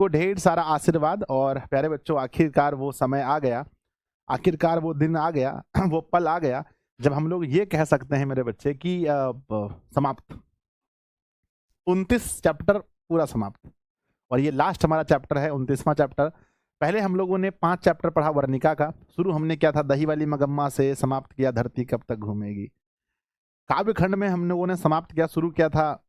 को ढेर सारा आशीर्वाद। और प्यारे बच्चों, आखिरकार वो समय आ गया, आखिरकार वो दिन आ गया, वो पल आ गया जब हम लोग ये कह सकते हैं मेरे बच्चे कि समाप्त 29 चैप्टर पूरा समाप्त। और ये लास्ट हमारा चैप्टर है, 29वां चैप्टर। पहले हम लोगों ने 5 चैप्टर पढ़ा वर्णिका का। शुरू हमने किया था दही वाली मगम्मा से, समाप्त किया धरती कब तक घूमेगी। काव्य खंड में हम लोगों ने समाप्त किया, शुरू किया था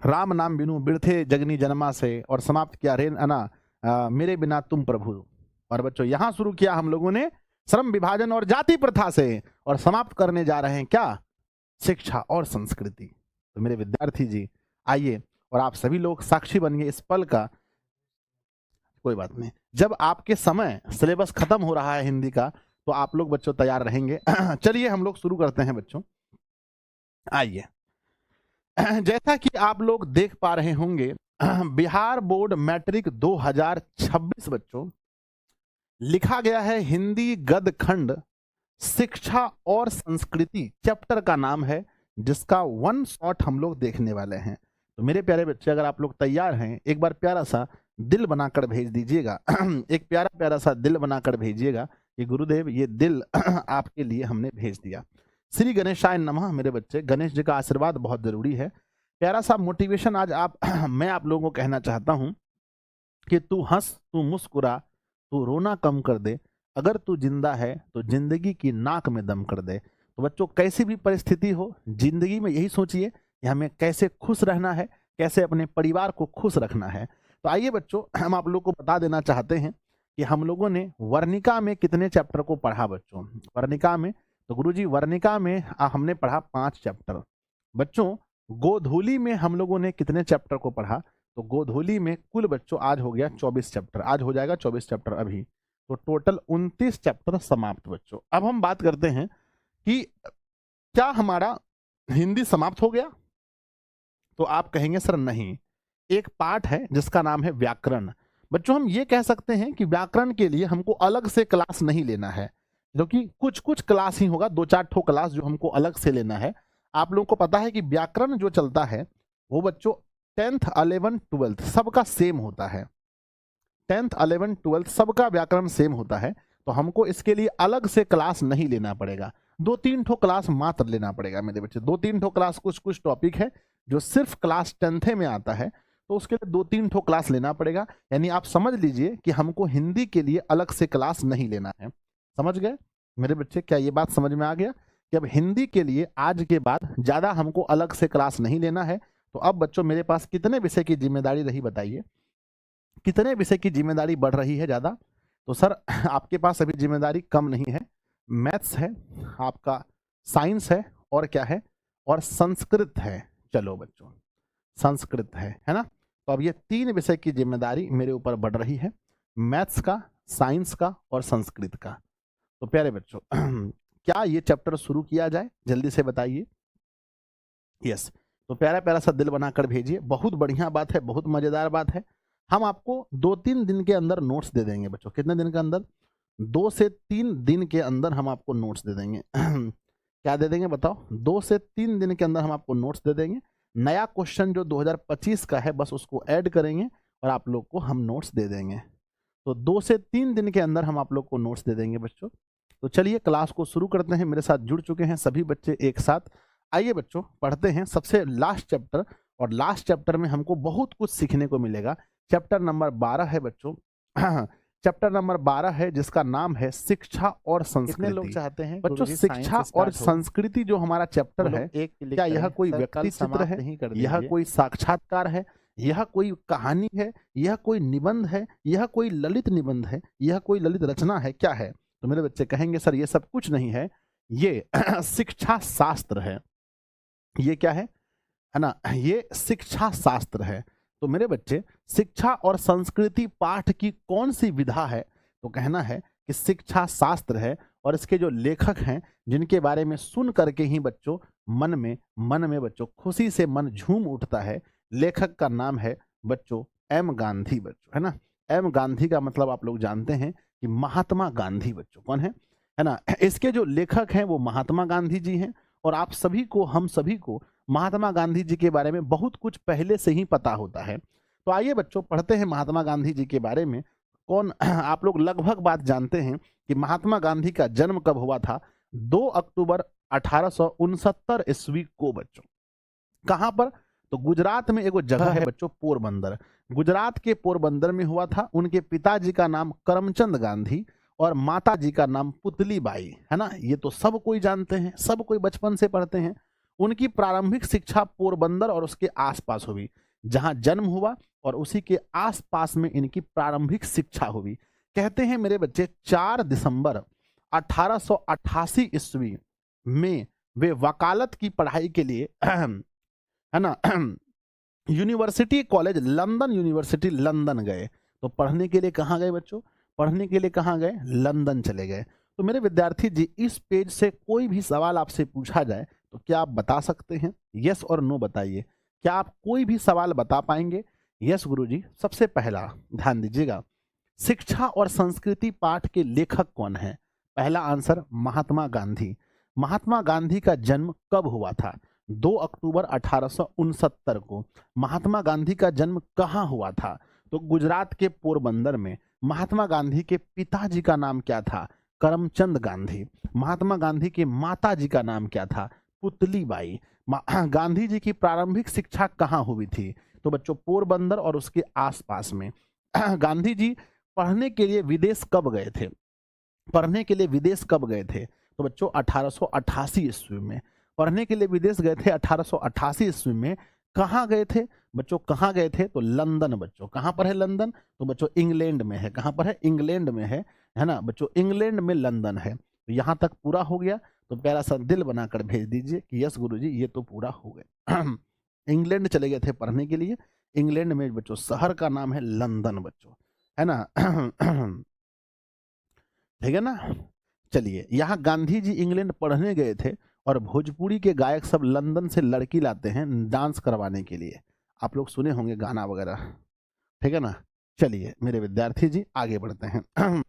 राम नाम बिनु बिरथे जगनी जन्मा से, और समाप्त किया रे अना मेरे बिना तुम प्रभु। और बच्चों यहाँ शुरू किया हम लोगों ने श्रम विभाजन और जाति प्रथा से, और समाप्त करने जा रहे हैं क्या, शिक्षा और संस्कृति। तो मेरे विद्यार्थी जी आइए, और आप सभी लोग साक्षी बनिए इस पल का। कोई बात नहीं, जब आपके समय सिलेबस खत्म हो रहा है हिंदी का, तो आप लोग बच्चों तैयार रहेंगे। चलिए हम लोग शुरू करते हैं बच्चों। आइए, जैसा कि आप लोग देख पा रहे होंगे, बिहार बोर्ड मैट्रिक 2026 बच्चों लिखा गया है हिंदी गद्य खंड शिक्षा और संस्कृति, चैप्टर का नाम है, जिसका 1 शॉट हम लोग देखने वाले हैं। तो मेरे प्यारे बच्चे, अगर आप लोग तैयार हैं, एक बार प्यारा सा दिल बनाकर भेज दीजिएगा। एक प्यारा प्यारा सा दिल बनाकर भेजिएगा कि गुरुदेव ये दिल आपके लिए हमने भेज दिया। श्री गणेशाय नमः। मेरे बच्चे, गणेश जी का आशीर्वाद बहुत जरूरी है। प्यारा सा मोटिवेशन आज मैं आप लोगों को कहना चाहता हूं कि तू हंस, तू मुस्कुरा, तू रोना कम कर दे, अगर तू जिंदा है तो जिंदगी की नाक में दम कर दे। तो बच्चों, कैसी भी परिस्थिति हो जिंदगी में, यही सोचिए कि हमें कैसे खुश रहना है, कैसे अपने परिवार को खुश रखना है। तो आइए बच्चों, हम आप लोग को बता देना चाहते हैं कि हम लोगों ने वर्णिका में कितने चैप्टर को पढ़ा बच्चों। वर्णिका में, तो गुरुजी वर्णिका में हमने पढ़ा 5 चैप्टर। बच्चों, गोधूली में हम लोगों ने कितने चैप्टर को पढ़ा, तो गोधूली में कुल बच्चों आज हो गया 24 चैप्टर। आज हो जाएगा 24 चैप्टर अभी, तो टोटल 29 चैप्टर समाप्त बच्चों। अब हम बात करते हैं कि क्या हमारा हिंदी समाप्त हो गया, तो आप कहेंगे सर नहीं, एक पार्ट है जिसका नाम है व्याकरण। बच्चों, हम ये कह सकते हैं कि व्याकरण के लिए हमको अलग से क्लास नहीं लेना है, क्योंकि कुछ कुछ क्लास ही होगा, 2-4 ठो क्लास जो हमको अलग से लेना है। आप लोगों को पता है कि व्याकरण जो चलता है वो बच्चों 10th 11th 12th सबका सेम होता है। 10th 11th 12th सबका व्याकरण सेम होता है, तो हमको इसके लिए अलग से क्लास नहीं लेना पड़ेगा। 2-3 ठो क्लास मात्र लेना पड़ेगा मेरे बच्चे। 2-3 ठो क्लास, कुछ कुछ टॉपिक है जो सिर्फ क्लास 10th में आता है, तो उसके लिए 2-3 ठो क्लास लेना पड़ेगा। यानी आप समझ लीजिए कि हमको हिंदी के लिए अलग से क्लास नहीं लेना है। समझ गए मेरे बच्चे? क्या ये बात समझ में आ गया कि अब हिंदी के लिए आज के बाद ज्यादा हमको अलग से क्लास नहीं लेना है। तो अब बच्चों मेरे पास कितने विषय की जिम्मेदारी रही बताइए, कितने विषय की जिम्मेदारी बढ़ रही है ज्यादा? तो सर आपके पास अभी जिम्मेदारी कम नहीं है, मैथ्स है, आपका साइंस है, और क्या है, और संस्कृत है। चलो बच्चों, संस्कृत है ना। तो अब ये 3 विषय की जिम्मेदारी मेरे ऊपर बढ़ रही है, मैथ्स का, साइंस का और संस्कृत का। तो प्यारे बच्चों, क्या ये चैप्टर शुरू किया जाए, जल्दी से बताइए। यस, तो प्यारा प्यारा सा दिल बनाकर भेजिए। बहुत बढ़िया बात है, बहुत मजेदार बात है। हम आपको 2-3 दिन के अंदर नोट्स दे देंगे बच्चों। कितने दिन के अंदर? 2 से 3 दिन के अंदर हम आपको नोट्स दे देंगे। क्या दे देंगे बताओ? 2 से 3 दिन के अंदर हम आपको नोट्स दे देंगे। नया क्वेश्चन जो 2025 का है बस उसको ऐड करेंगे और आप लोग को हम नोट्स दे देंगे। तो 2 से 3 दिन के अंदर हम आप लोग को नोट्स दे देंगे बच्चों। तो चलिए क्लास को शुरू करते हैं। मेरे साथ जुड़ चुके हैं सभी बच्चे एक साथ। आइए बच्चों, पढ़ते हैं सबसे लास्ट चैप्टर, और लास्ट चैप्टर में हमको बहुत कुछ सीखने को मिलेगा। चैप्टर नंबर 12 है बच्चों। चैप्टर नंबर 12 है जिसका नाम है शिक्षा और संस्कृति। कितने लोग चाहते हैं बच्चों शिक्षा और संस्कृति जो हमारा चैप्टर है, क्या यह कोई व्यक्ति चित्र है, यह कोई साक्षात्कार है, यह कोई कहानी है, यह कोई निबंध है, यह कोई ललित निबंध है, यह कोई ललित रचना है, क्या है? तो मेरे बच्चे कहेंगे सर ये सब कुछ नहीं है, ये शिक्षा शास्त्र है। ये क्या है ना? ये शिक्षा शास्त्र है। तो मेरे बच्चे, शिक्षा और संस्कृति पाठ की कौन सी विधा है? तो कहना है कि शिक्षा शास्त्र है। और इसके जो लेखक हैं, जिनके बारे में सुन करके ही बच्चों मन में बच्चों खुशी से मन झूम उठता है, लेखक का नाम है बच्चों एम गांधी बच्चों, है ना। एम गांधी का मतलब आप लोग जानते हैं कि महात्मा गांधी बच्चों। कौन है ना? इसके जो लेखक हैं वो महात्मा गांधी जी हैं। और आप सभी को, हम सभी को महात्मा गांधी जी के बारे में बहुत कुछ पहले से ही पता होता है। तो आइए बच्चों पढ़ते हैं महात्मा गांधी जी के बारे में। कौन आप लोग लगभग बात जानते हैं कि महात्मा गांधी का जन्म कब हुआ था? 2 अक्टूबर 1869 ईस्वी को बच्चों। कहां पर? तो गुजरात में एगो जगह है बच्चों, पोरबंदर। गुजरात के पोरबंदर में हुआ था। उनके पिताजी का नाम करमचंद गांधी और माता जी का नाम पुतली बाई, है ना। ये तो सब कोई जानते हैं, सब कोई बचपन से पढ़ते हैं। उनकी प्रारंभिक शिक्षा पोरबंदर और उसके आसपास हुई, जहां जन्म हुआ और उसी के आसपास में इनकी प्रारंभिक शिक्षा हुई। कहते हैं मेरे बच्चे 4 दिसंबर 1888 ईस्वी में वे वकालत की पढ़ाई के लिए है ना university college London, university London गए। तो पढ़ने के लिए कहाँ गए बच्चों? पढ़ने के लिए कहाँ गए? लंदन चले गए। तो मेरे विद्यार्थी जी, इस पेज से कोई भी सवाल आपसे पूछा जाए तो क्या आप बता सकते हैं? यस और नो बताइए। क्या आप कोई भी सवाल बता पाएंगे? यस गुरुजी। सबसे पहला ध्यान दीजिएगा, शिक्षा और संस्कृति पाठ के लेखक कौन है? पहला आंसर महात्मा गांधी। महात्मा गांधी का जन्म कब हुआ था? 2 अक्टूबर 1869 को। महात्मा गांधी का जन्म कहाँ हुआ था? तो गुजरात के पोरबंदर में। महात्मा गांधी के पिताजी का नाम क्या था? करमचंद गांधी। महात्मा गांधी के माता जी का नाम क्या था? पुतली बाई। गांधी जी की प्रारंभिक शिक्षा कहाँ हुई थी? तो बच्चों पोरबंदर और उसके आसपास में। गांधी जी पढ़ने के लिए विदेश कब गए थे? पढ़ने के लिए विदेश कब गए थे? तो बच्चों 1888 ईस्वी में। पढ़ने के लिए विदेश गए थे 1888 ईस्वी में। कहाँ गए थे बच्चों? कहाँ गए थे? तो लंदन बच्चों। कहाँ पर है लंदन? तो बच्चों इंग्लैंड में है। कहाँ पर है? इंग्लैंड में है ना बच्चों, इंग्लैंड में लंदन है। तो यहाँ तक पूरा हो गया। तो प्यारा सा दिल बनाकर भेज दीजिए कि यस गुरुजी ये तो पूरा हो गया। इंग्लैंड चले गए थे पढ़ने के लिए। इंग्लैंड में बच्चों शहर का नाम है लंदन बच्चों, है ना। ठीक है ना। चलिए, यहाँ गांधी जी इंग्लैंड पढ़ने गए थे और भोजपुरी के गायक सब लंदन से लड़की लाते हैं डांस करवाने के लिए। आप लोग सुने होंगे गाना वगैरह, ठीक है ना। चलिए मेरे विद्यार्थी जी आगे बढ़ते हैं।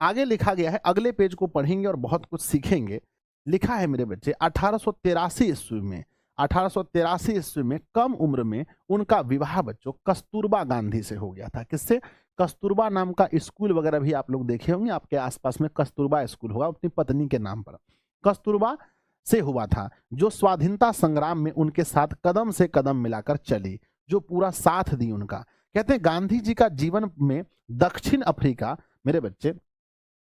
आगे लिखा गया है, अगले पेज को पढ़ेंगे और बहुत कुछ सीखेंगे। लिखा है मेरे बच्चे 1883 ईस्वी में। 1883 ईस्वी में कम उम्र में उनका विवाह बच्चों कस्तूरबा गांधी से हो गया था। किससे? कस्तूरबा नाम का स्कूल वगैरह भी आप लोग देखे होंगे, आपके आसपास में कस्तूरबा स्कूल होगा अपनी पत्नी के नाम पर। कस्तूरबा से हुआ था, जो स्वाधीनता संग्राम में उनके साथ कदम से कदम मिलाकर चली, जो पूरा साथ दी उनका। कहते हैं गांधी जी का जीवन में दक्षिण अफ्रीका, मेरे बच्चे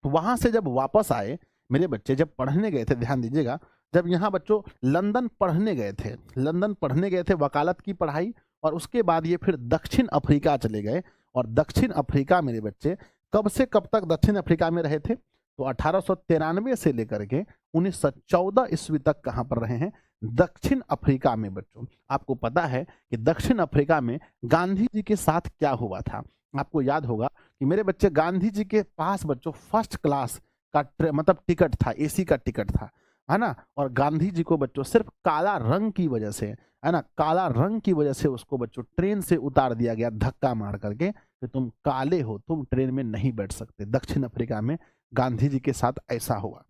वहां से जब वापस आए, मेरे बच्चे जब पढ़ने गए थे, ध्यान दीजिएगा, जब यहाँ बच्चों लंदन पढ़ने गए थे, लंदन पढ़ने गए थे वकालत की पढ़ाई, और उसके बाद ये फिर दक्षिण अफ्रीका चले गए। और दक्षिण अफ्रीका मेरे बच्चे कब से कब तक दक्षिण अफ्रीका में रहे थे? तो 1893 से लेकर के 1914 ईस्वी तक कहाँ पर रहे हैं? दक्षिण अफ्रीका में बच्चों। आपको पता है कि दक्षिण अफ्रीका में गांधी जी के साथ क्या हुआ था? आपको याद होगा कि मेरे बच्चे गांधी जी के पास बच्चों फर्स्ट क्लास का मतलब टिकट था, एसी का टिकट था, है ना। और गांधी जी को बच्चों सिर्फ काला रंग की वजह से, है ना, काला रंग की वजह से उसको बच्चों ट्रेन से उतार दिया गया धक्का मार करके कि तुम काले हो, तुम ट्रेन में नहीं बैठ सकते। दक्षिण अफ्रीका में गांधी जी के साथ ऐसा हुआ।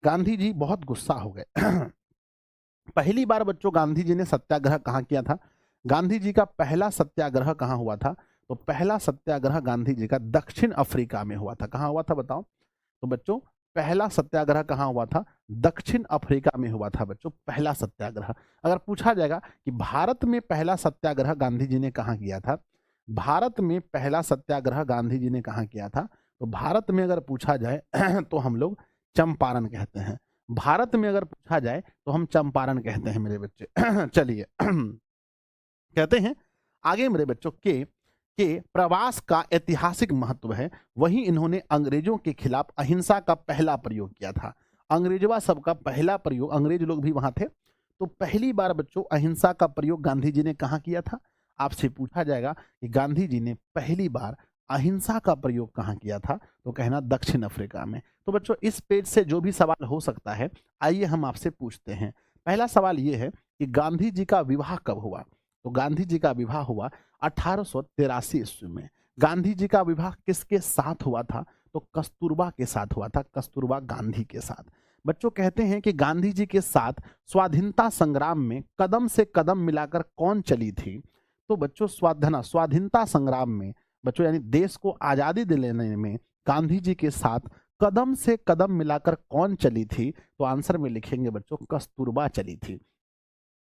गांधी जी बहुत गुस्सा हो गए। पहली बार बच्चों गांधी जी ने सत्याग्रह कहाँ किया था? गांधी जी का पहला सत्याग्रह कहाँ हुआ था? तो पहला सत्याग्रह गांधी जी का दक्षिण अफ्रीका में हुआ था। कहाँ हुआ था बताओ? तो बच्चों पहला सत्याग्रह कहाँ हुआ था? दक्षिण अफ्रीका में हुआ था बच्चों पहला सत्याग्रह। अगर पूछा जाएगा कि भारत में पहला सत्याग्रह गांधी जी ने कहाँ किया था, भारत में पहला सत्याग्रह गांधी जी ने कहाँ किया था, तो भारत में अगर पूछा जाए तो हम लोग चंपारण कहते हैं। भारत में अगर पूछा जाए तो हम चंपारण कहते हैं मेरे बच्चे। चलिए कहते हैं आगे मेरे बच्चों के प्रवास का ऐतिहासिक महत्व है। वहीं इन्होंने अंग्रेजों के खिलाफ अहिंसा का पहला प्रयोग किया था। अंग्रेजवा सब का पहला प्रयोग, अंग्रेज लोग भी वहां थे, तो पहली बार बच्चों अहिंसा का प्रयोग गांधी जी ने कहाँ किया था? आपसे पूछा जाएगा कि गांधी जी ने पहली बार अहिंसा का प्रयोग कहाँ किया था, तो कहना दक्षिण अफ्रीका में। तो बच्चों इस पेज से जो भी सवाल हो सकता है, आइए हम आपसे पूछते हैं। पहला सवाल ये है कि गांधी जी का विवाह कब हुआ? तो गांधी जी का विवाह हुआ 1883 ईस्वी में। गांधी जी का विवाह किसके साथ हुआ था? तो कस्तूरबा के साथ हुआ था, कस्तूरबा गांधी के साथ। बच्चों कहते हैं कि गांधी जी के साथ स्वाधीनता संग्राम में कदम से कदम मिलाकर कौन चली थी? तो बच्चों स्वाधीनता संग्राम में बच्चों यानी देश को आजादी दिलाने में गांधी जी के साथ कदम से कदम मिलाकर कौन चली थी? तो आंसर में लिखेंगे बच्चों कस्तूरबा चली थी।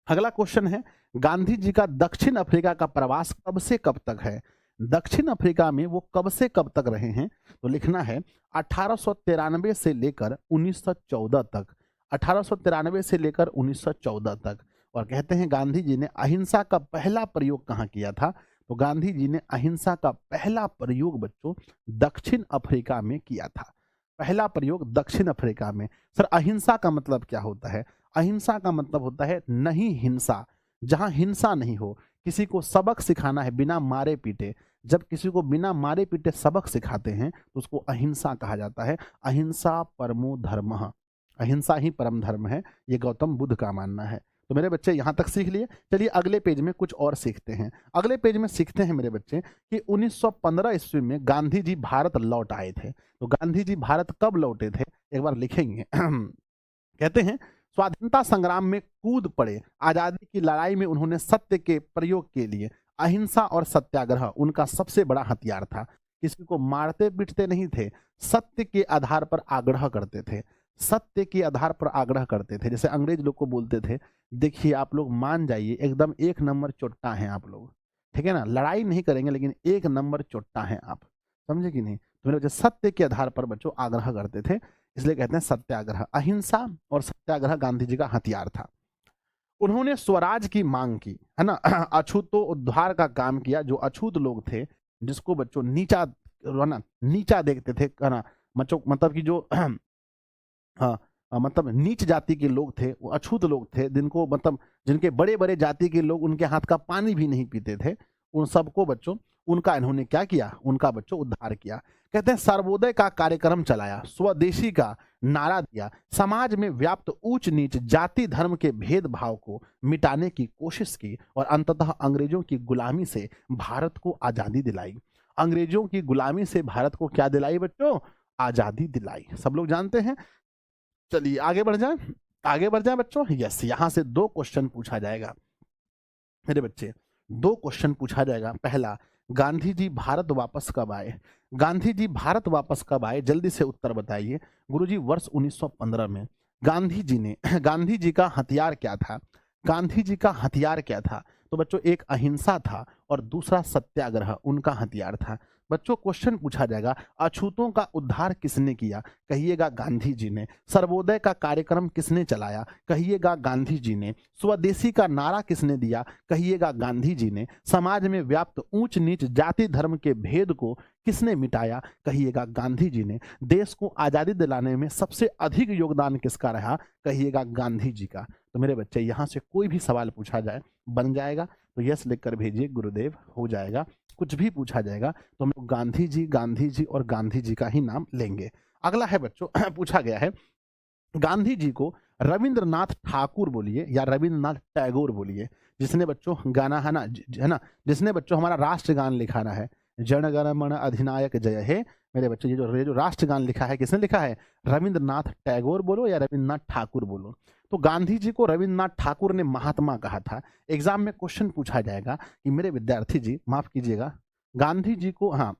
अगला क्वेश्चन है, गांधी जी का दक्षिण अफ्रीका का प्रवास कब से कब तक है? दक्षिण अफ्रीका में वो कब से कब तक रहे हैं? तो लिखना है 1893 से लेकर 1914 तक। 1893 से लेकर 1914 तक। और कहते हैं गांधी जी ने अहिंसा का पहला प्रयोग कहाँ किया था? तो गांधी जी ने अहिंसा का पहला प्रयोग बच्चों दक्षिण अफ्रीका में किया था। पहला प्रयोग दक्षिण अफ्रीका में। सर अहिंसा का मतलब क्या होता है? अहिंसा का मतलब होता है नहीं हिंसा, जहां हिंसा नहीं हो। किसी को सबक सिखाना है बिना मारे पीटे, जब किसी को बिना मारे पीटे सबक सिखाते हैं तो उसको अहिंसा कहा जाता है। अहिंसा परमो धर्मः, अहिंसा ही परम धर्म है, ये गौतम बुद्ध का मानना है। तो मेरे बच्चे यहाँ तक सीख लिए। चलिए अगले पेज में कुछ और सीखते हैं। अगले पेज में सीखते हैं मेरे बच्चे कि 1915 ईस्वी में गांधी जी भारत लौट आए थे। तो गांधी जी भारत कब लौटे थे एक बार लिखेंगे। कहते हैं स्वाधीनता संग्राम में कूद पड़े, आजादी की लड़ाई में उन्होंने सत्य के प्रयोग के लिए अहिंसा और सत्याग्रह उनका सबसे बड़ा हथियार था। किसी को मारते पीटते नहीं थे, सत्य के आधार पर आग्रह करते थे। सत्य के आधार पर आग्रह करते थे। जैसे अंग्रेज लोग को बोलते थे, देखिए आप लोग मान जाइए एकदम एक नंबर चोट्टा हैं आप लोग, ठीक है ना, लड़ाई नहीं करेंगे लेकिन एक नंबर चोट्टा हैं आप, समझे कि नहीं? तो मेरे बच्चे सत्य के आधार पर बच्चों आग्रह करते थे, इसलिए कहते हैं सत्याग्रह। अहिंसा और सत्याग्रह गांधी जी का हथियार था। उन्होंने स्वराज की मांग की, है ना, अछूतो उद्धार का काम किया। जो अछूत लोग थे, जिसको बच्चों नीचा, है ना, नीचा देखते थे, है ना, बच्चों मतलब कि जो हाँ, मतलब नीच जाति के लोग थे, वो अछूत लोग थे, जिनको मतलब जिनके बड़े बड़े जाति के लोग उनके हाथ का पानी भी नहीं पीते थे, उन सबको बच्चों उनका इन्होंने क्या किया? उनका बच्चों उद्धार किया। कहते हैं सर्वोदय का कार्यक्रम चलाया, स्वदेशी का नारा दिया, समाज में व्याप्त ऊंच नीच जाति धर्म के भेदभाव को मिटाने की कोशिश की और अंततः अंग्रेजों की गुलामी से भारत को आजादी दिलाई। अंग्रेजों की गुलामी से भारत को क्या दिलाई बच्चों? आजादी दिलाई। सब लोग जानते हैं। चलिए आगे बढ़ जाए, आगे बढ़ जाए बच्चों। यस, यहां से दो क्वेश्चन पूछा जाएगा मेरे बच्चे, दो क्वेश्चन पूछा जाएगा। पहला, गांधी जी भारत वापस कब आए? गांधी जी भारत वापस कब आए? जल्दी से उत्तर बताइए। गुरुजी वर्ष 1915 में। गांधी जी ने गांधी जी का हथियार क्या था? गांधी जी का हथियार क्या था? तो बच्चों एक अहिंसा था और दूसरा सत्याग्रह उनका हथियार था। बच्चों क्वेश्चन पूछा जाएगा, अछूतों का उद्धार किसने किया? कहिएगा गांधी जी ने। सर्वोदय का कार्यक्रम किसने चलाया? कहिएगा गांधी जी ने। स्वदेशी का नारा किसने दिया? कहिएगा गांधी जी ने। समाज में व्याप्त ऊंच नीच जाति धर्म के भेद को किसने मिटाया? कहिएगा गांधी जी ने। देश को आजादी दिलाने में सबसे अधिक योगदान किसका रहा? कहिएगा गांधी जी का। तो मेरे बच्चे यहां से कोई भी सवाल पूछा जाए बन जाएगा, तो यस लिखकर भेजिए, गुरुदेव हो जाएगा। कुछ भी पूछा जाएगा तो हम लोग गांधी जी और गांधी जी का ही नाम लेंगे। अगला है बच्चों पूछा गया है, गांधी जी को रविंद्रनाथ ठाकुर बोलिए या रविंद्रनाथ टैगोर बोलिए, जिसने बच्चों गाना है ना, है ना, जिसने बच्चों हमारा राष्ट्रगान लिखाना है, जन गण मन अधिनायक जय हे। मेरे बच्चे ये जो राष्ट्रगान लिखा है किसने लिखा है? रविंद्रनाथ टैगोर बोलो या रविंद्रनाथ ठाकुर बोलो। तो गांधी जी को रविंद्रनाथ ठाकुर ने महात्मा कहा था। एग्जाम में क्वेश्चन पूछा जाएगा कि मेरे विद्यार्थी जी माफ कीजिएगा, गांधी जी को, हाँ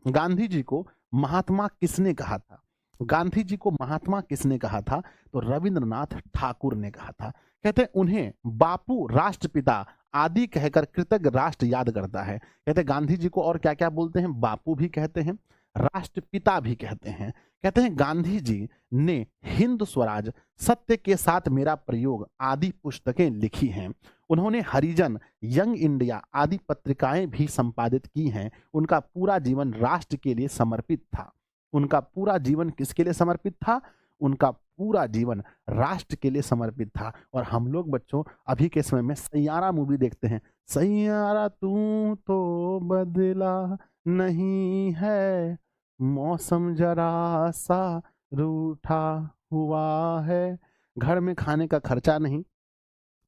गांधी जी को महात्मा किसने कहा था? गांधी जी को महात्मा किसने कहा था? तो रविंद्रनाथ ठाकुर ने कहा था। कहते हैं उन्हें बापू राष्ट्रपिता आदि कहकर कृतज्ञ राष्ट्र याद करता है। कहते हैं गांधी जी को और क्या क्या बोलते हैं? बापू भी कहते हैं, राष्ट्रपिता भी कहते हैं। कहते हैं गांधी जी ने हिंद स्वराज, सत्य के साथ मेरा प्रयोग आदि पुस्तकें लिखी हैं। उन्होंने हरिजन, यंग इंडिया आदि पत्रिकाएं भी संपादित की हैं। उनका पूरा जीवन राष्ट्र के लिए समर्पित था। उनका पूरा जीवन किसके लिए समर्पित था? उनका पूरा जीवन राष्ट्र के लिए समर्पित था। और हम लोग बच्चों अभी के समय में सैयारा मूवी देखते हैं, सैयारा तू तो बदला नहीं है, मौसम जरा सा रूठा हुआ है, घर में खाने का खर्चा नहीं,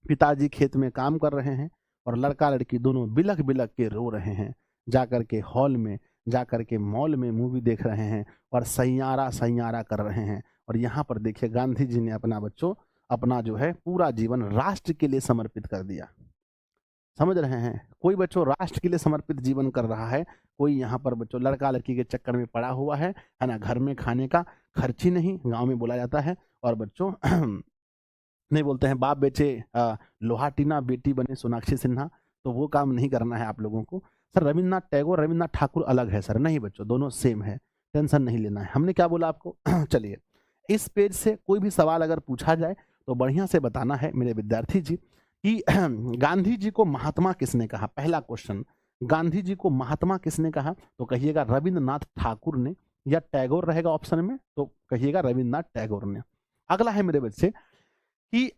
पिताजी खेत में काम कर रहे हैं और लड़का लड़की दोनों बिलख बिलख के रो रहे हैं, जाकर के हॉल में, जाकर के मॉल में मूवी देख रहे हैं और सैयारा सैयारा कर रहे हैं। और यहाँ पर देखिए गांधी जी ने अपना बच्चों अपना जो है पूरा जीवन राष्ट्र के लिए समर्पित कर दिया। समझ रहे हैं? कोई बच्चों राष्ट्र के लिए समर्पित जीवन कर रहा है, कोई यहाँ पर बच्चों लड़का लड़की के चक्कर में पड़ा हुआ है ना? घर में खाने का खर्च ही नहीं, गांव में बोला जाता है। और बच्चों नहीं बोलते हैं बाप बेचे लोहा टीना, बेटी बने सोनाक्षी सिन्हा, तो वो काम नहीं करना है आप लोगों को। सर रविन्द्रनाथ टैगोर रविन्द्रनाथ ठाकुर अलग है सर, नहीं बच्चों दोनों सेम है, टेंशन नहीं लेना है। हमने क्या बोला आपको चलिए इस पेज से कोई भी सवाल अगर पूछा जाए तो बढ़िया से बताना है मेरे विद्यार्थी जी कि गांधी जी को महात्मा किसने कहा। पहला क्वेश्चन, गांधी जी को महात्मा किसने कहा? तो कहिएगा रविन्द्रनाथ ठाकुर ने, या टैगोर रहेगा ऑप्शन में तो कहिएगा रविन्द्रनाथ टैगोर ने। अगला है मेरे बच्चे कि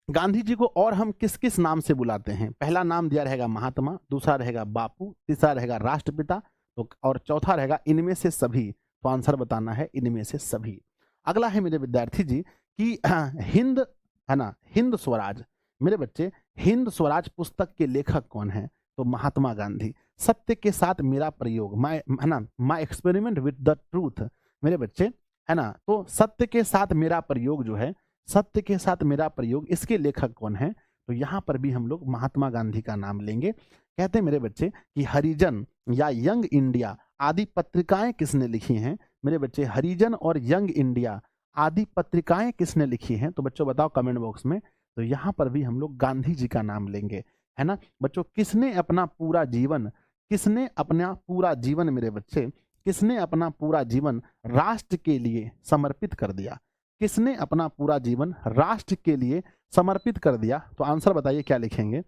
गांधी जी को और हम किस किस नाम से बुलाते हैं? पहला नाम दिया रहेगा महात्मा, दूसरा रहेगा बापू, तीसरा रहेगा राष्ट्रपिता, तो और चौथा रहेगा इनमें से सभी। तो आंसर बताना है इनमें से सभी। अगला है मेरे विद्यार्थी जी कि हिंद है ना, हिंद स्वराज, मेरे बच्चे हिंद स्वराज पुस्तक के लेखक कौन है? तो महात्मा गांधी। सत्य के साथ मेरा प्रयोग, माय है ना, my experiment with the truth, मेरे बच्चे है ना, तो सत्य के साथ मेरा प्रयोग जो है, सत्य के साथ मेरा प्रयोग, इसके लेखक कौन है? तो यहाँ पर भी हम लोग महात्मा गांधी का नाम लेंगे। कहते हैं मेरे बच्चे कि हरिजन या यंग इंडिया आदि पत्रिकाएं किसने लिखी हैं? मेरे बच्चे हरिजन और यंग इंडिया आदि पत्रिकाएं किसने लिखी हैं? तो बच्चों बताओ कमेंट बॉक्स में। तो यहाँ पर भी हम लोग गांधी जी का नाम लेंगे, है ना बच्चों। किसने अपना पूरा जीवन, किसने अपना पूरा जीवन मेरे बच्चे, किसने अपना पूरा जीवन राष्ट्र के लिए समर्पित कर दिया? किसने अपना पूरा जीवन राष्ट्र के लिए समर्पित कर दिया? तो आंसर बताइए क्या लिखेंगे?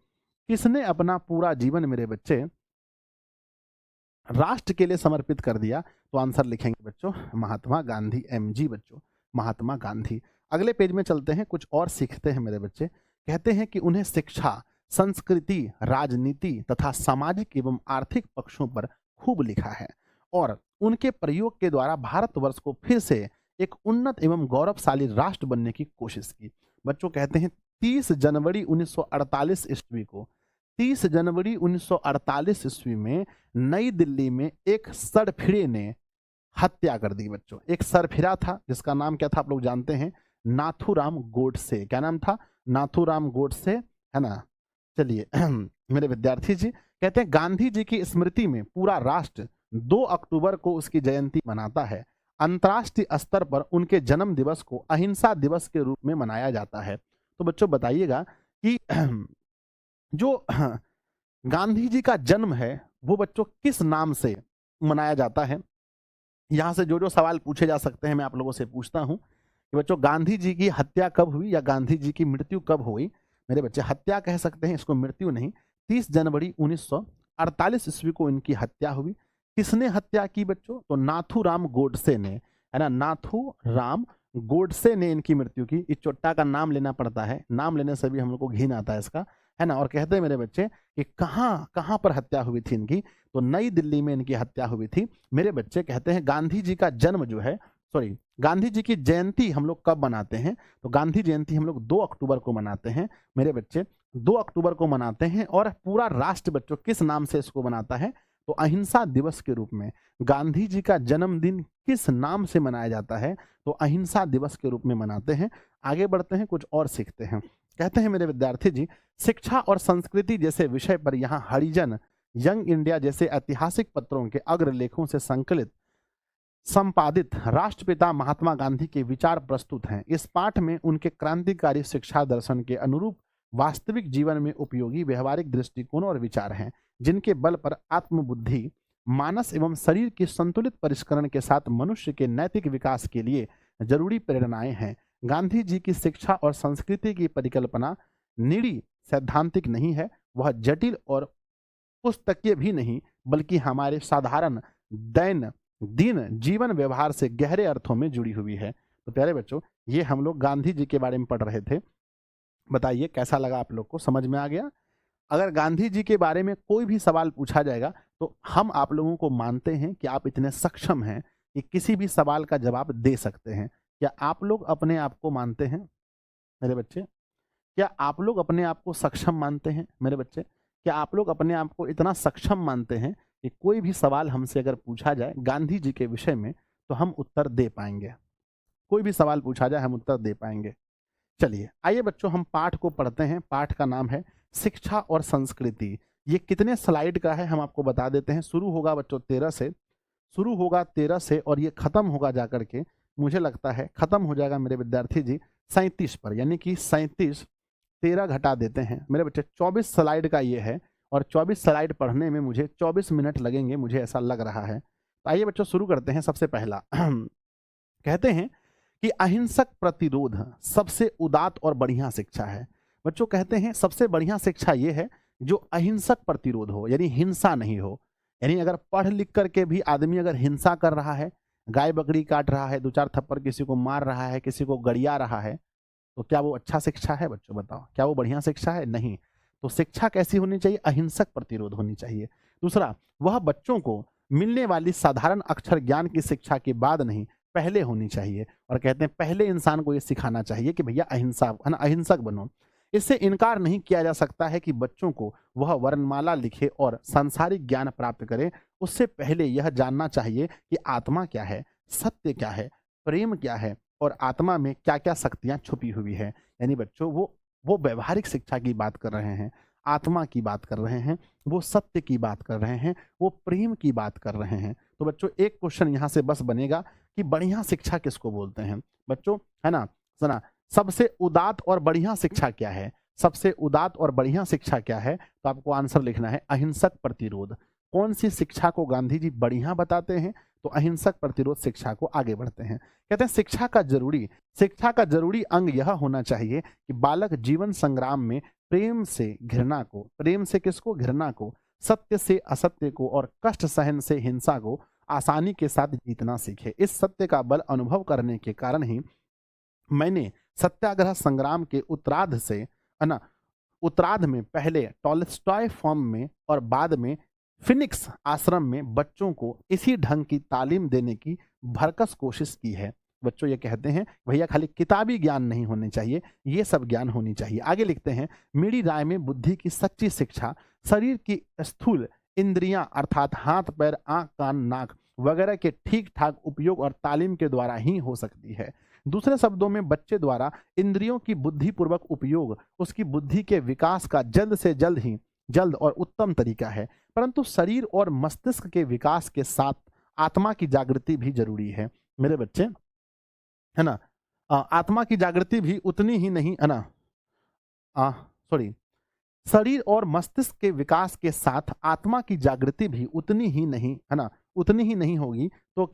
किसने अपना पूरा जीवन मेरे बच्चे राष्ट्र के लिए समर्पित कर दिया? तो आंसर लिखेंगे बच्चों महात्मा गांधी, एमजी बच्चों, महात्मा गांधी। अगले पेज में चलते हैं, कुछ और सीखते हैं मेरे बच्चे। कहते हैं कि उन्हें शिक्षा, संस्कृति, राजनीति तथा सामाजिक एवं आर्थिक पक्षों पर खूब लिखा है और उनके प्रयोग के द्वारा भारतवर्ष को फिर से एक उन्नत एवं गौरवशाली राष्ट्र बनने की कोशिश की। बच्चों कहते हैं 30 जनवरी 1948 ईस्वी को, 30 जनवरी 1948 ईस्वी में नई दिल्ली में एक सरफिरे ने हत्या कर दी। बच्चों एक सरफिरा था जिसका नाम क्या था आप लोग जानते हैं, नाथूराम गोडसे। क्या नाम था? नाथूराम गोडसे, है ना। चलिए मेरे विद्यार्थी जी कहते हैं गांधी जी की स्मृति में पूरा राष्ट्र 2 अक्टूबर को उसकी जयंती मनाता है। अंतर्राष्ट्रीय स्तर पर उनके जन्म दिवस को अहिंसा दिवस के रूप में मनाया जाता है। तो बच्चों बताइएगा कि जो गांधी जी का जन्म है वो बच्चों किस नाम से मनाया जाता है? यहां से जो जो सवाल पूछे जा सकते हैं मैं आप लोगों से पूछता हूं कि बच्चों गांधी जी की हत्या कब हुई या गांधी जी की मृत्यु कब हुई? मेरे बच्चे हत्या कह सकते हैं, इसको मृत्यु नहीं। 30 जनवरी 1948 ईस्वी को इनकी हत्या हुई। किसने हत्या की बच्चों? तो नाथूराम गोडसे ने, है ना, नाथूराम गोडसे ने इनकी मृत्यु की। इस चोट्टा का नाम लेना पड़ता है, नाम लेने से भी हम लोग को घिन आता है इसका, है ना। और कहते हैं मेरे बच्चे कि कहाँ कहाँ पर हत्या हुई थी इनकी? तो नई दिल्ली में इनकी हत्या हुई थी। मेरे बच्चे कहते हैं गांधी जी का जन्म जो है, सॉरी गांधी जी की जयंती हम लोग कब मनाते हैं? तो गांधी जयंती हम लोग 2 अक्टूबर को मनाते हैं मेरे बच्चे, 2 अक्टूबर को मनाते हैं। और पूरा राष्ट्र बच्चों किस नाम से इसको मनाता है? तो अहिंसा दिवस के रूप में। गांधी जी का जन्मदिन किस नाम से मनाया जाता है? तो अहिंसा दिवस के रूप में मनाते हैं। आगे बढ़ते हैं, कुछ और सीखते हैं। कहते हैं मेरे विद्यार्थी जी शिक्षा और संस्कृति जैसे विषय पर यहाँ हरिजन, यंग इंडिया जैसे ऐतिहासिक पत्रों के अग्रलेखों से संकलित संपादित राष्ट्रपिता महात्मा गांधी के विचार प्रस्तुत हैं। इस पाठ में उनके क्रांतिकारी शिक्षा दर्शन के अनुरूप वास्तविक जीवन में उपयोगी व्यवहारिक दृष्टिकोण और विचार हैं, जिनके बल पर आत्मबुद्धि, मानस एवं शरीर की संतुलित परिष्करण के साथ मनुष्य के नैतिक विकास के लिए जरूरी प्रेरणाएं हैं। गांधी जी की शिक्षा और संस्कृति की परिकल्पना निरी सैद्धांतिक नहीं है, वह जटिल और पुस्तकीय भी नहीं, बल्कि हमारे साधारण दिन जीवन व्यवहार से गहरे अर्थों में जुड़ी हुई है। तो प्यारे बच्चों ये हम लोग गांधी जी के बारे में पढ़ रहे थे। बताइए कैसा लगा आप लोग को, समझ में आ गया? अगर गांधी जी के बारे में कोई भी सवाल पूछा जाएगा तो हम आप लोगों को मानते हैं कि आप इतने सक्षम हैं कि किसी भी सवाल का जवाब दे सकते हैं। क्या आप लोग अपने आप को मानते हैं मेरे बच्चे? क्या आप लोग अपने आप को सक्षम मानते हैं मेरे बच्चे? क्या आप लोग अपने आप को इतना सक्षम मानते हैं कि कोई भी सवाल हमसे अगर पूछा जाए गांधी जी के विषय में तो हम उत्तर दे पाएंगे? कोई भी सवाल पूछा जाए हम उत्तर दे पाएंगे? चलिए आइए बच्चों हम पाठ को पढ़ते हैं। पाठ का नाम है शिक्षा और संस्कृति। ये कितने स्लाइड का है हम आपको बता देते हैं। शुरू होगा बच्चों 13 से, शुरू होगा 13 से और ये खत्म होगा जाकर के, मुझे लगता है खत्म हो जाएगा मेरे विद्यार्थी जी 37 पर, यानी कि 37 13 घटा देते हैं मेरे बच्चे, 24 स्लाइड का ये है और 24 स्लाइड पढ़ने में मुझे 24 मिनट लगेंगे, मुझे ऐसा लग रहा है। तो आइए बच्चों शुरू करते हैं। सबसे पहला कहते हैं कि अहिंसक प्रतिरोध सबसे उदात्त और बढ़िया शिक्षा है। बच्चों कहते हैं सबसे बढ़िया शिक्षा ये है जो अहिंसक प्रतिरोध हो, यानी हिंसा नहीं हो। यानी अगर पढ़ लिख करके भी आदमी अगर हिंसा कर रहा है, गाय बकरी काट रहा है, 2-4 थप्पड़ किसी को मार रहा है, किसी को गरिया रहा है, तो क्या वो अच्छा शिक्षा है बच्चों? बताओ, क्या वो बढ़िया शिक्षा है? नहीं। तो शिक्षा कैसी होनी चाहिए? अहिंसक प्रतिरोध होनी चाहिए। दूसरा, वह बच्चों को मिलने वाली साधारण अक्षर ज्ञान की शिक्षा के बाद नहीं, पहले होनी चाहिए। और कहते हैं पहले इंसान को ये सिखाना चाहिए कि भैया अहिंसा है ना, अहिंसक बनो। इससे इनकार नहीं किया जा सकता है कि बच्चों को वह वर्णमाला लिखे और सांसारिक ज्ञान प्राप्त करे, उससे पहले यह जानना चाहिए कि आत्मा क्या है, सत्य क्या है, प्रेम क्या है और आत्मा में क्या क्या शक्तियां छुपी हुई है। यानी बच्चों वो व्यवहारिक शिक्षा की बात कर रहे हैं, आत्मा की बात कर रहे हैं, वो सत्य की बात कर रहे हैं, वो प्रेम की बात कर रहे हैं। तो बच्चों एक क्वेश्चन यहाँ से बस बनेगा कि बढ़िया शिक्षा किसको बोलते हैं बच्चों, है ना? सुना, सबसे उदात्त और बढ़िया शिक्षा क्या है? सबसे उदात्त और बढ़िया शिक्षा क्या है? तो आपको आंसर लिखना है अहिंसक प्रतिरोध। कौन सी शिक्षा को गांधी जी बढ़िया बताते हैं? तो अहिंसक प्रतिरोध शिक्षा को आगे बढ़ते हैं। कहते हैं शिक्षा का जरूरी अंग यह होना चाहिए कि बालक जीवन संग्राम में प्रेम से घृणा को, प्रेम से किसको? घृणा को, सत्य से असत्य को और कष्ट सहन से हिंसा को आसानी के साथ जीतना सीखे। इस सत्य का बल अनुभव करने के कारण ही मैंने सत्याग्रह संग्राम के उत्तरार्ध से ना, उत्तरार्ध में पहले टॉलस्टॉय फॉर्म में और बाद में फिनिक्स आश्रम में बच्चों को इसी ढंग की तालीम देने की भरकस कोशिश की है। बच्चों ये कहते हैं भैया खाली किताबी ज्ञान नहीं होने चाहिए, ये सब ज्ञान होनी चाहिए। आगे लिखते हैं, मेरी राय में बुद्धि की सच्ची शिक्षा शरीर की स्थूल इंद्रियां अर्थात हाथ पैर आंख कान नाक वगैरह के ठीक ठाक उपयोग और तालीम के द्वारा ही हो सकती है। दूसरे शब्दों में बच्चे द्वारा इंद्रियों की बुद्धिपूर्वक उपयोग उसकी बुद्धि के विकास का जल्द और उत्तम तरीका है, परंतु शरीर और मस्तिष्क के विकास के साथ आत्मा की जागृति भी जरूरी है मेरे बच्चे, है ना? आत्मा की जागृति भी उतनी ही नहीं, है ना? शरीर और मस्तिष्क के विकास के साथ आत्मा की जागृति भी उतनी ही नहीं, है ना, उतनी ही नहीं होगी तो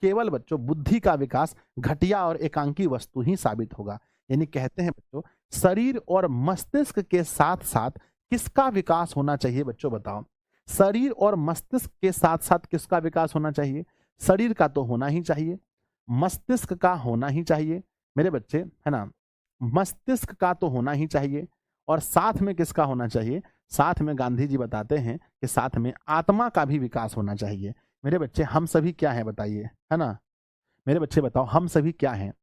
केवल बच्चों बुद्धि का विकास घटिया और एकांकी वस्तु ही साबित होगा। यानी कहते हैं बच्चों शरीर और मस्तिष्क के साथ साथ किसका विकास होना चाहिए? बच्चों बताओ, शरीर और मस्तिष्क के साथ साथ किसका विकास होना चाहिए? शरीर का तो होना ही चाहिए, मस्तिष्क का होना ही चाहिए मेरे बच्चे, है ना? मस्तिष्क का तो होना ही चाहिए और साथ में किसका होना चाहिए? साथ में गांधी जी बताते हैं कि साथ में आत्मा का भी विकास होना चाहिए। मेरे बच्चे हम सभी क्या हैं बताइए, है ना? मेरे बच्चे बताओ हम सभी क्या हैं?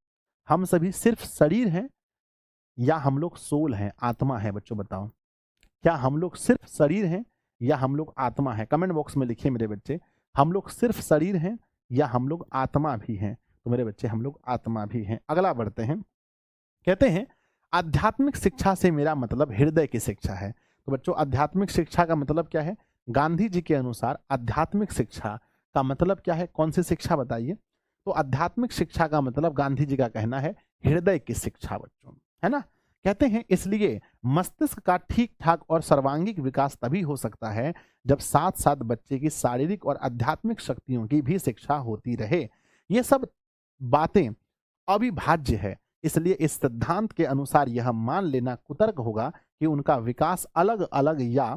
हम सभी सिर्फ शरीर हैं या हम लोग सोल हैं, आत्मा है? बच्चों बताओ, क्या हम लोग सिर्फ शरीर हैं या हम लोग आत्मा है? कमेंट बॉक्स में लिखिए मेरे बच्चे, हम लोग सिर्फ शरीर हैं या हम लोग आत्मा भी हैं? तो मेरे बच्चे हम लोग आत्मा भी हैं। अगला बढ़ते हैं। कहते हैं आध्यात्मिक शिक्षा से मेरा मतलब हृदय की शिक्षा है। तो बच्चों आध्यात्मिक शिक्षा का मतलब क्या है? गांधी जी के अनुसार आध्यात्मिक शिक्षा का मतलब क्या है? कौन सी शिक्षा बताइए? तो आध्यात्मिक शिक्षा का मतलब गांधी जी का कहना है हृदय की शिक्षा बच्चों, है ना? कहते हैं इसलिए मस्तिष्क का ठीक ठाक और सर्वांगीण विकास तभी हो सकता है जब साथ साथ बच्चे की शारीरिक और आध्यात्मिक शक्तियों की भी शिक्षा होती रहे। ये सब बातें अविभाज्य है, इसलिए इस सिद्धांत के अनुसार यह मान लेना कुतर्क होगा कि उनका विकास अलग अलग या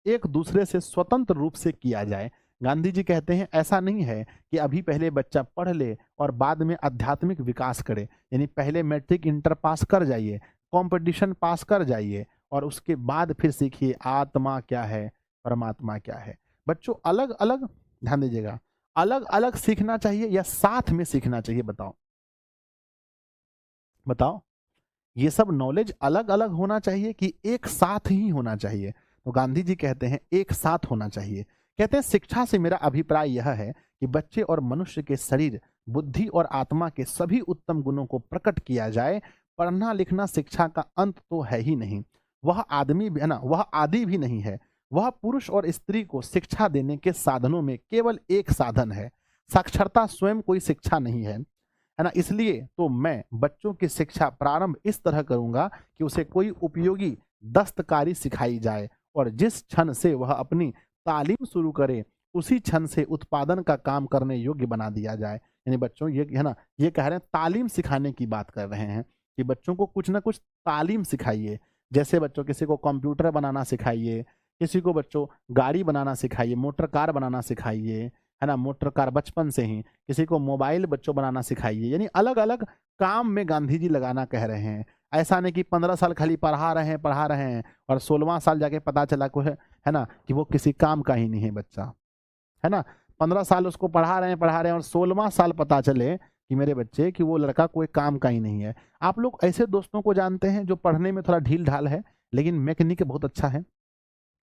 एक दूसरे से स्वतंत्र रूप से किया जाए। गांधी जी कहते हैं ऐसा नहीं है कि अभी पहले बच्चा पढ़ ले और बाद में आध्यात्मिक विकास करे, यानी पहले मैट्रिक इंटर पास कर जाइए, कंपटीशन पास कर जाइए और उसके बाद फिर सीखिए आत्मा क्या है, परमात्मा क्या है। बच्चों अलग अलग, ध्यान दीजिएगा, अलग अलग सीखना चाहिए या साथ में सीखना चाहिए? बताओ, ये सब नॉलेज अलग अलग होना चाहिए कि एक साथ ही होना चाहिए? तो गांधी जी कहते हैं एक साथ होना चाहिए। कहते हैं शिक्षा से मेरा अभिप्राय यह है कि बच्चे और मनुष्य के शरीर, बुद्धि और आत्मा के सभी उत्तम गुणों को प्रकट किया जाए, पढ़ना लिखना शिक्षा का अंत तो है ही नहीं, वह आदमी भी है ना, वह आदि भी नहीं है, वह पुरुष और स्त्री को शिक्षा देने के साधनों में केवल एक साधन है। साक्षरता स्वयं कोई शिक्षा नहीं है ना। इसलिए तो मैं बच्चों की शिक्षा प्रारंभ इस तरह करूंगा कि उसे कोई उपयोगी दस्तकारी सिखाई जाए और जिस क्षण से वह अपनी तालीम शुरू करे उसी क्षण से उत्पादन का काम करने योग्य बना दिया जाए। यानी बच्चों ये है ना, ये कह रहे हैं तालीम सिखाने की बात कर रहे हैं कि बच्चों को कुछ ना कुछ तालीम सिखाइए। जैसे बच्चों किसी को कंप्यूटर बनाना सिखाइए, किसी को बच्चों गाड़ी बनाना सिखाइए, मोटर कार बनाना सिखाइए, है ना, मोटर कार बचपन से ही। किसी को मोबाइल बच्चों बनाना सिखाइए। यानी अलग अलग काम में गांधी जी लगाना कह रहे हैं। ऐसा नहीं कि 15 साल खाली पढ़ा रहे हैं और 16वां साल जाके पता चला को है ना कि वो किसी काम का ही नहीं है बच्चा, है ना। 15 साल उसको पढ़ा रहे हैं और 16वां साल पता चले कि मेरे बच्चे कि वो लड़का कोई काम का ही नहीं है। आप लोग ऐसे दोस्तों को जानते हैं जो पढ़ने में थोड़ा ढील ढाल है लेकिन मैकेनिक बहुत अच्छा है,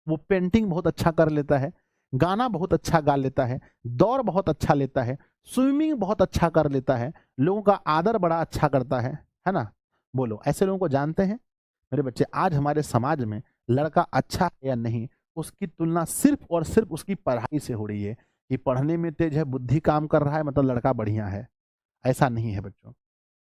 वो पेंटिंग बहुत अच्छा कर लेता है, गाना बहुत अच्छा गा लेता है, दौड़ बहुत अच्छा लेता है, स्विमिंग बहुत अच्छा कर लेता है, लोगों का आदर बड़ा अच्छा करता है ना। बोलो ऐसे लोगों को जानते हैं मेरे बच्चे? आज हमारे समाज में लड़का अच्छा है या नहीं उसकी तुलना सिर्फ और सिर्फ उसकी पढ़ाई से हो रही है कि पढ़ने में तेज है, बुद्धि काम कर रहा है मतलब लड़का बढ़िया है। ऐसा नहीं है बच्चों।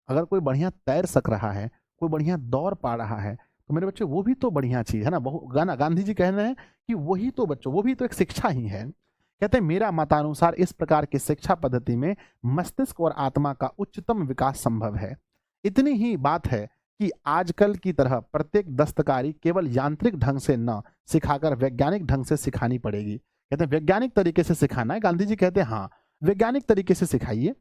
अगर कोई बढ़िया तैर सक रहा है, कोई बढ़िया दौड़ पा रहा है तो मेरे बच्चे वो भी तो बढ़िया चीज है ना। गाना गांधी जी कह रहे हैं कि वही तो बच्चों, वो भी तो एक शिक्षा ही है। कहते हैं मेरा मतानुसार इस प्रकार की शिक्षा पद्धति में मस्तिष्क और आत्मा का उच्चतम विकास संभव है। इतनी ही बात है कि आजकल की तरह प्रत्येक दस्तकारी केवल यांत्रिक ढंग से न सिखाकर वैज्ञानिक ढंग से सिखानी पड़ेगी। कहते हैं वैज्ञानिक तरीके से सिखाना है। गांधी जी कहते हैं हाँ वैज्ञानिक तरीके से सिखाइए,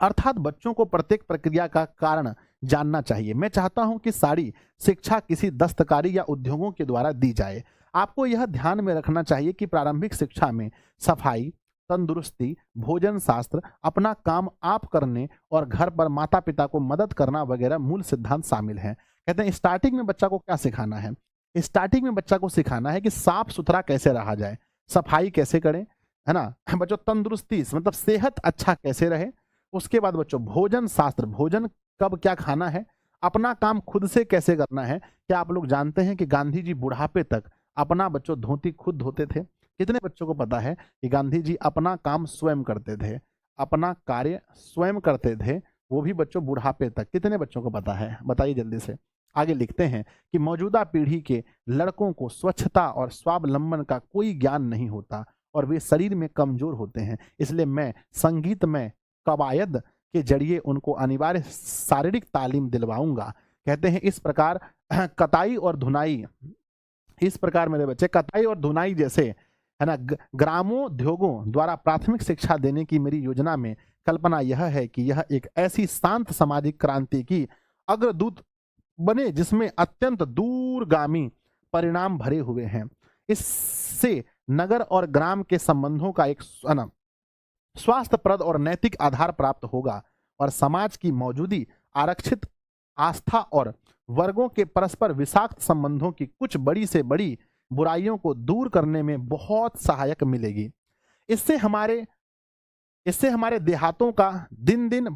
अर्थात बच्चों को प्रत्येक प्रक्रिया का कारण जानना चाहिए। मैं चाहता हूं कि सारी शिक्षा किसी दस्तकारी या उद्योगों के द्वारा दी जाए। आपको यह ध्यान में रखना चाहिए कि प्रारंभिक शिक्षा में सफाई, तंदुरुस्ती, भोजन शास्त्र, अपना काम आप करने और घर पर माता पिता को मदद करना वगैरह मूल सिद्धांत शामिल हैं। कहते हैं स्टार्टिंग में बच्चा को क्या सिखाना है? स्टार्टिंग में बच्चा को सिखाना है कि साफ सुथरा कैसे रहा जाए, सफाई कैसे करें, है ना बच्चों, तंदुरुस्ती मतलब सेहत अच्छा कैसे रहे। उसके बाद बच्चों भोजन शास्त्र, भोजन कब क्या खाना है, अपना काम खुद से कैसे करना है। क्या आप लोग जानते हैं कि गांधी जी बुढ़ापे तक अपना बच्चों धोती खुद धोते थे? कितने बच्चों को पता है कि गांधी जी अपना काम स्वयं करते थे, अपना कार्य स्वयं करते थे, वो भी बच्चों बुढ़ापे तक? कितने बच्चों को पता है बताइए जल्दी से। आगे लिखते हैं कि मौजूदा पीढ़ी के लड़कों को स्वच्छता और स्वावलंबन का कोई ज्ञान नहीं होता और वे शरीर में कमजोर होते हैं। इसलिए मैं संगीत में कवायद के जरिए उनको अनिवार्य शारीरिक तालीम दिलवाऊंगा। कहते हैं इस प्रकार कताई और धुनाई, इस प्रकार मेरे बच्चे कताई और धुनाई जैसे है ना ग्रामोद्योगों द्वारा प्राथमिक शिक्षा देने की मेरी योजना में कल्पना यह है कि यह एक ऐसी शांत सामाजिक क्रांति की अग्रदूत बने जिसमें अत्यंत दूरगामी परिणाम भरे हुए हैं। इससे नगर और ग्राम के संबंधों का एक स्वास्थ्यप्रद और नैतिक आधार प्राप्त होगा और समाज की मौजूदी आरक्षित आस्था और वर्गों के परस्पर विषाक्त संबंधों की कुछ बड़ी से बड़ी बुराइयों को दूर करने में बहुत सहायक मिलेगी। इससे हमारे देहातों का दिन दिन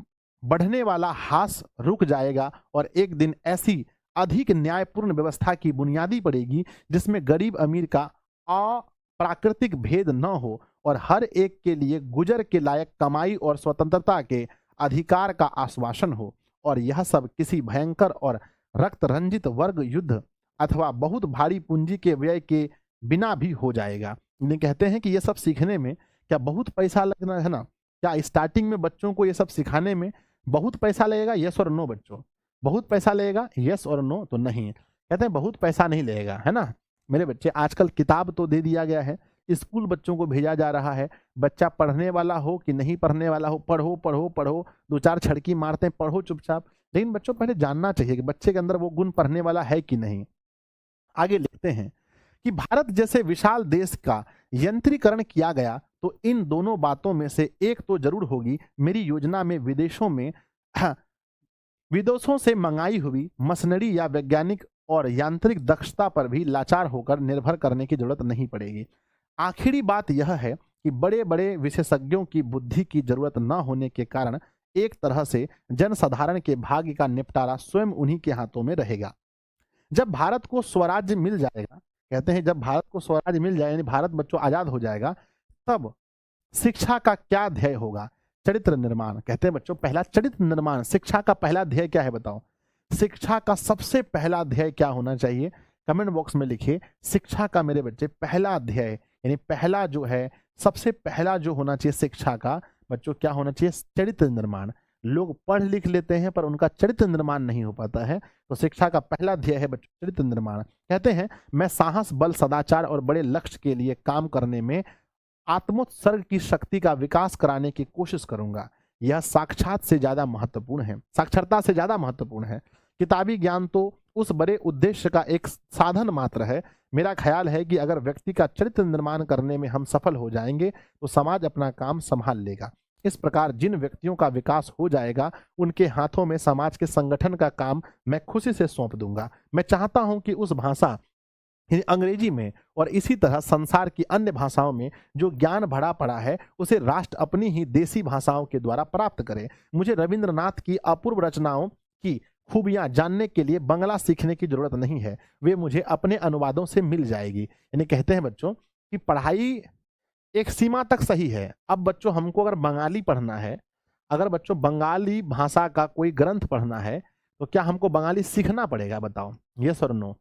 बढ़ने वाला हास रुक जाएगा और एक दिन ऐसी अधिक न्यायपूर्ण व्यवस्था की बुनियादी पड़ेगी जिसमें गरीब अमीर का अप्राकृतिक भेद न हो और हर एक के लिए गुजर के लायक कमाई और स्वतंत्रता के अधिकार का आश्वासन हो। और यह सब किसी भयंकर और रक्त रंजित वर्ग युद्ध अथवा बहुत भारी पूंजी के व्यय के बिना भी हो जाएगा। इन्हें कहते हैं कि ये सब सीखने में क्या बहुत पैसा लगना है ना? क्या स्टार्टिंग में बच्चों को ये सब सिखाने में बहुत पैसा लगेगा? यस और नो बच्चों, बहुत पैसा लगेगा? यस और नो तो नहीं। कहते हैं बहुत पैसा नहीं लगेगा, है ना मेरे बच्चे। आजकल किताब तो दे दिया गया है, स्कूल बच्चों को भेजा जा रहा है। बच्चा पढ़ने वाला हो कि नहीं पढ़ने वाला हो, पढ़ो पढ़ो पढ़ो, दो चार छड़की मारते हैं, पढ़ो चुपचाप। लेकिन बच्चों पहले जानना चाहिए कि बच्चे के अंदर वो गुण पढ़ने वाला है कि नहीं। आगे लिखते हैं कि भारत जैसे विशाल देश का यंत्रीकरण किया गया तो इन दोनों बातों में से एक तो जरूर होगी। मेरी योजना में विदेशों से मंगाई हुई मशीनरी या वैज्ञानिक और यांत्रिक दक्षता पर भी लाचार होकर निर्भर करने की जरूरत नहीं पड़ेगी। आखिरी बात यह है कि बड़े बड़े विशेषज्ञों की बुद्धि की जरूरत न होने के कारण एक तरह से जनसाधारण के भाग्य का निपटारा स्वयं उन्हीं के हाथों में रहेगा। जब भारत को स्वराज्य मिल जाएगा, कहते हैं जब भारत को स्वराज्य मिल जाए यानी भारत बच्चों आजाद हो जाएगा, तब शिक्षा का क्या ध्येय होगा? चरित्र निर्माण। कहते हैं बच्चों पहला चरित्र निर्माण। शिक्षा का पहला ध्येय क्या है बताओ? शिक्षा का सबसे पहला ध्येय क्या होना चाहिए? कमेंट बॉक्स में लिखिए। शिक्षा का मेरे बच्चे पहला ध्येय यानी पहला जो है, सबसे पहला जो होना चाहिए शिक्षा का बच्चों क्या होना चाहिए? चरित्र निर्माण। लोग पढ़ लिख लेते हैं पर उनका चरित्र निर्माण नहीं हो पाता है, तो शिक्षा का पहला ध्येय है बच्चों चरित्र निर्माण। कहते हैं मैं साहस, बल, सदाचार और बड़े लक्ष्य के लिए काम करने में आत्मोत्सर्ग की शक्ति का विकास कराने की कोशिश करूंगा। यह साक्षात से ज्यादा महत्वपूर्ण है, साक्षरता से ज्यादा महत्वपूर्ण है। किताबी ज्ञान तो उस बड़े उद्देश्य का एक साधन मात्र है। मेरा ख्याल है कि अगर व्यक्ति का चरित्र निर्माण करने में हम सफल हो जाएंगे तो समाज अपना काम संभाल लेगा। इस प्रकार जिन व्यक्तियों का विकास हो जाएगा उनके हाथों में समाज के संगठन का काम मैं खुशी से सौंप दूंगा। मैं चाहता हूं कि उस भाषा अंग्रेजी में और इसी तरह संसार की अन्य भाषाओं में जो ज्ञान भरा पड़ा है उसे राष्ट्र अपनी ही देसी भाषाओं के द्वारा प्राप्त करे। मुझे रविंद्रनाथ की अपूर्व रचनाओं की खूबियां जानने के लिए बंगला सीखने की जरूरत नहीं है, वे मुझे अपने अनुवादों से मिल जाएगी। यानी कहते हैं बच्चों कि पढ़ाई एक सीमा तक सही है। अब बच्चों हमको अगर बंगाली पढ़ना है, अगर बच्चों बंगाली भाषा का कोई ग्रंथ पढ़ना है तो क्या हमको बंगाली सीखना पड़ेगा? बताओ यस और नो।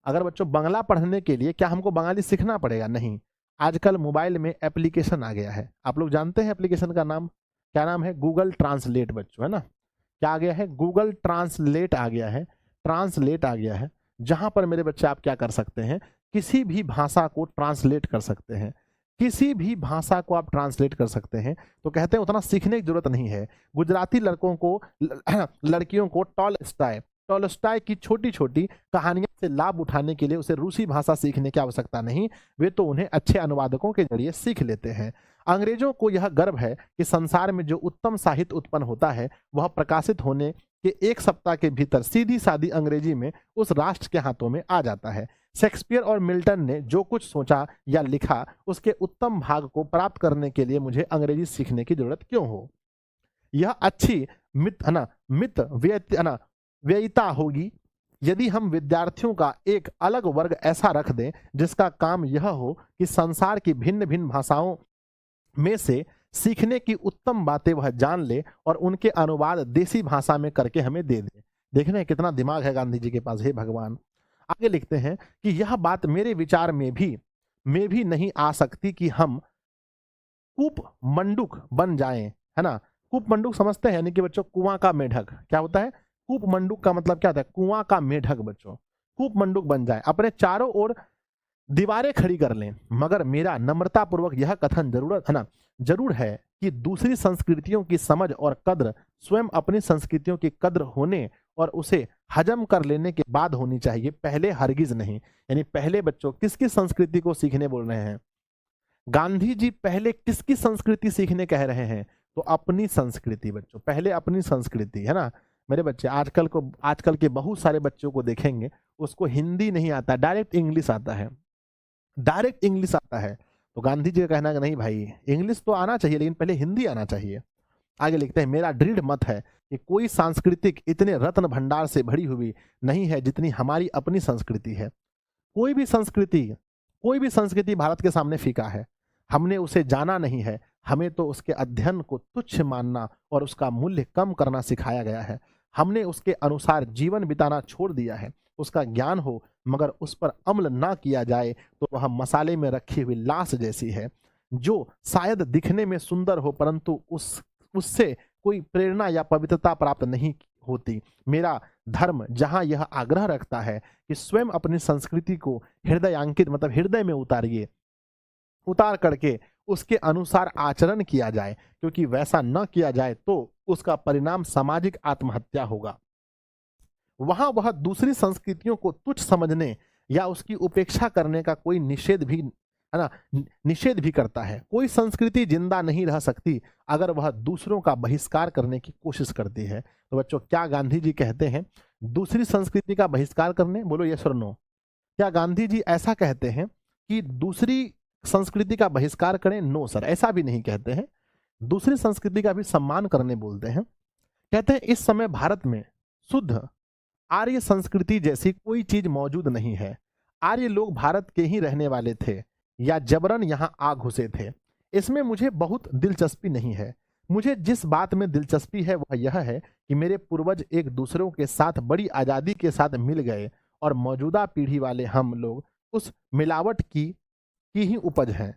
अगर बच्चों बंगला पढ़ने के लिए क्या हमको बंगाली सीखना पड़ेगा? नहीं। आजकल मोबाइल में एप्लीकेशन आ गया है, आप लोग जानते हैं एप्लीकेशन का नाम क्या? नाम है गूगल ट्रांसलेट बच्चों, है ना। क्या आ गया है? गूगल ट्रांसलेट आ गया है, ट्रांसलेट आ गया है, जहां पर मेरे बच्चे आप क्या कर सकते हैं? किसी भी भाषा को ट्रांसलेट कर सकते हैं, किसी भी भाषा को आप ट्रांसलेट कर सकते हैं। तो कहते हैं उतना सीखने की जरूरत नहीं है। गुजराती लड़कों को लड़कियों को टॉलस्टॉय की छोटी छोटी कहानियों से लाभ उठाने के लिए उसे रूसी भाषा सीखने की आवश्यकता नहीं, वे तो उन्हें अच्छे अनुवादकों के जरिए सीख लेते हैं। अंग्रेजों को यह गर्व है कि संसार में जो उत्तम साहित्य उत्पन्न होता है वह प्रकाशित होने के एक सप्ताह के भीतर सीधी सादी अंग्रेजी में उस राष्ट्र के हाथों में आ जाता है। शेक्सपियर और मिल्टन ने जो कुछ सोचा या लिखा उसके उत्तम भाग को प्राप्त करने के लिए मुझे अंग्रेजी सीखने की जरूरत क्यों हो? यह अच्छी व्ययिता होगी यदि हम विद्यार्थियों का एक अलग वर्ग ऐसा रख दें जिसका काम यह हो कि संसार की भिन्न भिन्न भाषाओं में से सीखने की उत्तम बातें वह जान ले और उनके अनुवाद देसी भाषा में करके हमें दे दे। देख रहे हैं कितना दिमाग है गांधी जी के पास, हे भगवान। आगे लिखते हैं कि यह बात मेरे विचार में भी नहीं आ सकती कि हम कूप मंडूक बन जाएं, है ना। कूप मंडूक समझते हैं, यानी कि बच्चों कुआं का मेढक। क्या होता है कूप मंडूक का मतलब? क्या होता है? कुआं का मेढक बच्चों। कूप मंडूक बन जाए, अपने चारों ओर दीवारें खड़ी कर लें। मगर मेरा नम्रता पूर्वक यह कथन जरूर है कि दूसरी संस्कृतियों की समझ और कद्र स्वयं अपनी संस्कृतियों की कद्र होने और उसे हजम कर लेने के बाद होनी चाहिए, पहले हरगिज नहीं। यानी पहले बच्चों किसकी संस्कृति को सीखने बोल रहे हैं गांधी जी? पहले किसकी संस्कृति सीखने कह रहे हैं? तो अपनी संस्कृति बच्चों, पहले अपनी संस्कृति, है ना मेरे बच्चे। आजकल के बहुत सारे बच्चों को देखेंगे उसको हिंदी नहीं आता, डायरेक्ट इंग्लिश आता है, डायरेक्ट इंग्लिश आता है। तो गांधी जी का कहना है नहीं भाई, इंग्लिश तो आना चाहिए लेकिन पहले हिंदी आना चाहिए। आगे लिखते हैं मेरा दृढ़ मत है कि कोई सांस्कृतिक इतने रत्न भंडार से भरी हुई नहीं है जितनी हमारी अपनी संस्कृति है। कोई भी संस्कृति भारत के सामने फीका है। हमने उसे जाना नहीं है, हमें तो उसके अध्ययन को तुच्छ मानना और उसका मूल्य कम करना सिखाया गया है। हमने उसके अनुसार जीवन बिताना छोड़ दिया है। उसका ज्ञान हो मगर उस पर अमल ना किया जाए तो वह मसाले में रखी हुई लाश जैसी है, जो शायद दिखने में सुंदर हो परंतु उससे कोई प्रेरणा या पवित्रता प्राप्त नहीं होती। मेरा धर्म जहां यह आग्रह रखता है कि स्वयं अपनी संस्कृति को हृदयांकित मतलब हृदय में उतार करके उसके अनुसार आचरण किया जाए, क्योंकि वैसा न किया जाए तो उसका परिणाम सामाजिक आत्महत्या होगा। वहां वह दूसरी संस्कृतियों को तुच्छ समझने या उसकी उपेक्षा करने का कोई निषेध भी करता है। कोई संस्कृति जिंदा नहीं रह सकती अगर वह दूसरों का बहिष्कार करने की कोशिश करती है। तो बच्चों क्या गांधी जी कहते हैं दूसरी संस्कृति का बहिष्कार करने? बोलो यस और नो। क्या गांधी जी ऐसा कहते हैं कि दूसरी संस्कृति का बहिष्कार करें? नो सर, ऐसा भी नहीं कहते हैं। दूसरी संस्कृति का भी सम्मान करने बोलते हैं। कहते हैं इस समय भारत में शुद्ध आर्य संस्कृति जैसी कोई चीज मौजूद नहीं है। आर्य लोग भारत के ही रहने वाले थे या जबरन यहां आ घुसे थे, इसमें मुझे बहुत दिलचस्पी नहीं है। मुझे जिस बात में दिलचस्पी है वह यह है कि मेरे पूर्वज एक दूसरों के साथ बड़ी आजादी के साथ मिल गए और मौजूदा पीढ़ी वाले हम लोग उस मिलावट की ही उपज हैं।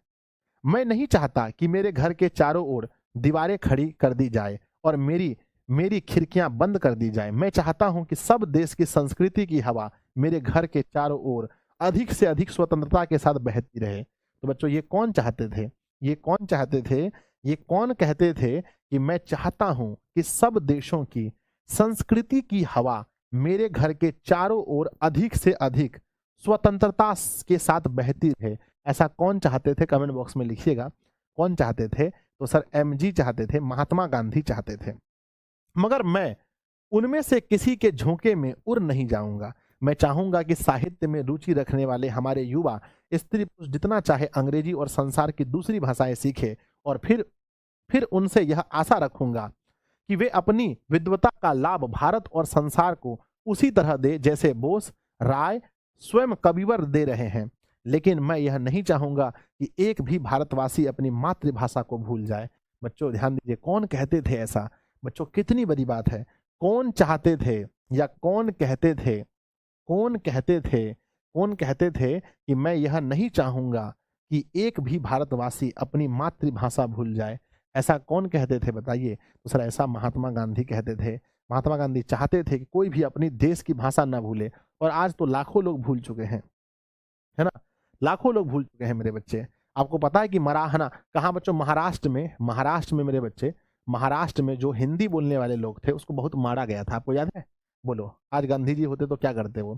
मैं नहीं चाहता कि मेरे घर के चारों ओर दीवारें खड़ी कर दी जाए और मेरी मेरी खिड़कियां बंद कर दी जाए। मैं चाहता हूं कि सब देश की संस्कृति की हवा मेरे घर के चारों ओर अधिक से अधिक स्वतंत्रता के साथ बहती रहे। तो बच्चों ये कौन चाहते थे? ये कौन चाहते थे? ये कौन कहते थे कि मैं चाहता हूं कि सब देशों की संस्कृति की हवा मेरे घर के चारों ओर अधिक से अधिक स्वतंत्रता के साथ बहती रहे? ऐसा कौन चाहते थे? कमेंट बॉक्स में लिखिएगा कौन चाहते थे। तो सर एमजी चाहते थे, महात्मा गांधी चाहते थे। मगर मैं उनमें से किसी के झोंके में उड़ नहीं जाऊंगा। मैं चाहूंगा कि साहित्य में रुचि रखने वाले हमारे युवा स्त्री पुरुष जितना चाहे अंग्रेजी और संसार की दूसरी भाषाएं सीखे और फिर उनसे यह आशा रखूंगा कि वे अपनी विद्वता का लाभ भारत और संसार को उसी तरह दे जैसे बोस, राय स्वयं कविवर दे रहे हैं। लेकिन मैं यह नहीं चाहूंगा कि एक भी भारतवासी अपनी मातृभाषा को भूल जाए। बच्चों ध्यान दीजिए, कौन कहते थे ऐसा? बच्चों कितनी बड़ी बात है। कौन चाहते थे या कौन कहते थे? कौन कहते थे? कौन कहते थे कि मैं यह नहीं चाहूंगा कि एक भी भारतवासी अपनी मातृभाषा भूल जाए? ऐसा कौन कहते थे बताइए? तो सर ऐसा महात्मा गांधी कहते थे। महात्मा गांधी चाहते थे कि कोई भी अपनी देश की भाषा ना भूले, और आज तो लाखों लोग भूल चुके हैं, है ना? लाखों लोग भूल चुके हैं मेरे बच्चे। आपको पता है कि मराहना कहाँ बच्चों? महाराष्ट्र में मेरे बच्चे, महाराष्ट्र में जो हिंदी बोलने वाले लोग थे उसको बहुत मारा गया था। आपको याद है? बोलो, आज गांधी जी होते तो क्या करते वो?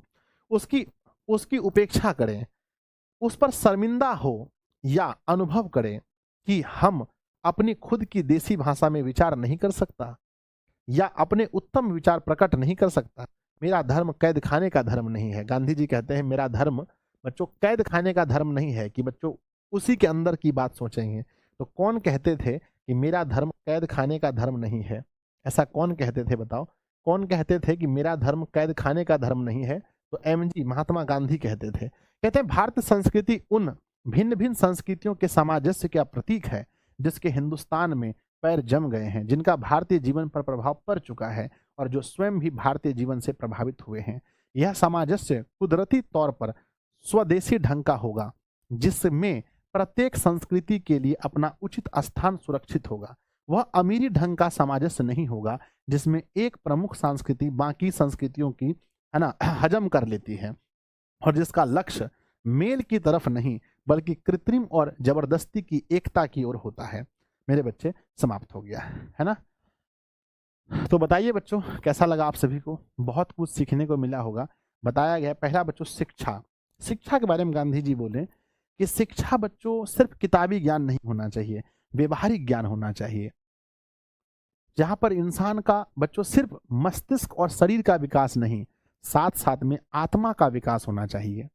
उसकी उसकी उपेक्षा करें, उस पर शर्मिंदा हो या अनुभव करें कि हम अपनी खुद की देसी भाषा में विचार नहीं कर सकता या अपने उत्तम विचार प्रकट नहीं कर सकता। मेरा धर्म कैद खाने का धर्म नहीं है। गांधी जी कहते हैं मेरा धर्म बच्चों कैद खाने का धर्म नहीं है, कि बच्चों उसी के अंदर की बात सोचेंगे। तो कौन कहते थे कि मेरा धर्म कैद खाने का धर्म नहीं है? ऐसा कौन कहते थे बताओ? कौन कहते थे कि मेरा धर्म कैद खाने का धर्म नहीं है? तो एमजी महात्मा गांधी कहते थे। कहते हैं भारतीय संस्कृति उन भिन्न भिन्न संस्कृतियों के सामंजस्य का प्रतीक है जिसके हिंदुस्तान में पैर जम गए हैं, जिनका भारतीय जीवन पर प्रभाव पड़ चुका है और जो स्वयं भी भारतीय जीवन से प्रभावित हुए हैं। यह सामंजस्य कुदरती तौर पर स्वदेशी ढंग का होगा, जिसमें प्रत्येक संस्कृति के लिए अपना उचित स्थान सुरक्षित होगा। वह अमीरी ढंग का सामंजस्य नहीं होगा जिसमें एक प्रमुख संस्कृति बाकी संस्कृतियों की, है ना, हजम कर लेती है और जिसका लक्ष्य मेल की तरफ नहीं बल्कि कृत्रिम और जबरदस्ती की एकता की ओर होता है। मेरे बच्चे समाप्त हो गया है ना? तो बताइए बच्चों कैसा लगा आप सभी को? बहुत कुछ सीखने को मिला होगा। बताया गया पहला बच्चों शिक्षा। शिक्षा के बारे में गांधी जी बोले कि शिक्षा बच्चों सिर्फ किताबी ज्ञान नहीं होना चाहिए, व्यवहारिक ज्ञान होना चाहिए, जहां पर इंसान का बच्चों सिर्फ मस्तिष्क और शरीर का विकास नहीं, साथ साथ में आत्मा का विकास होना चाहिए।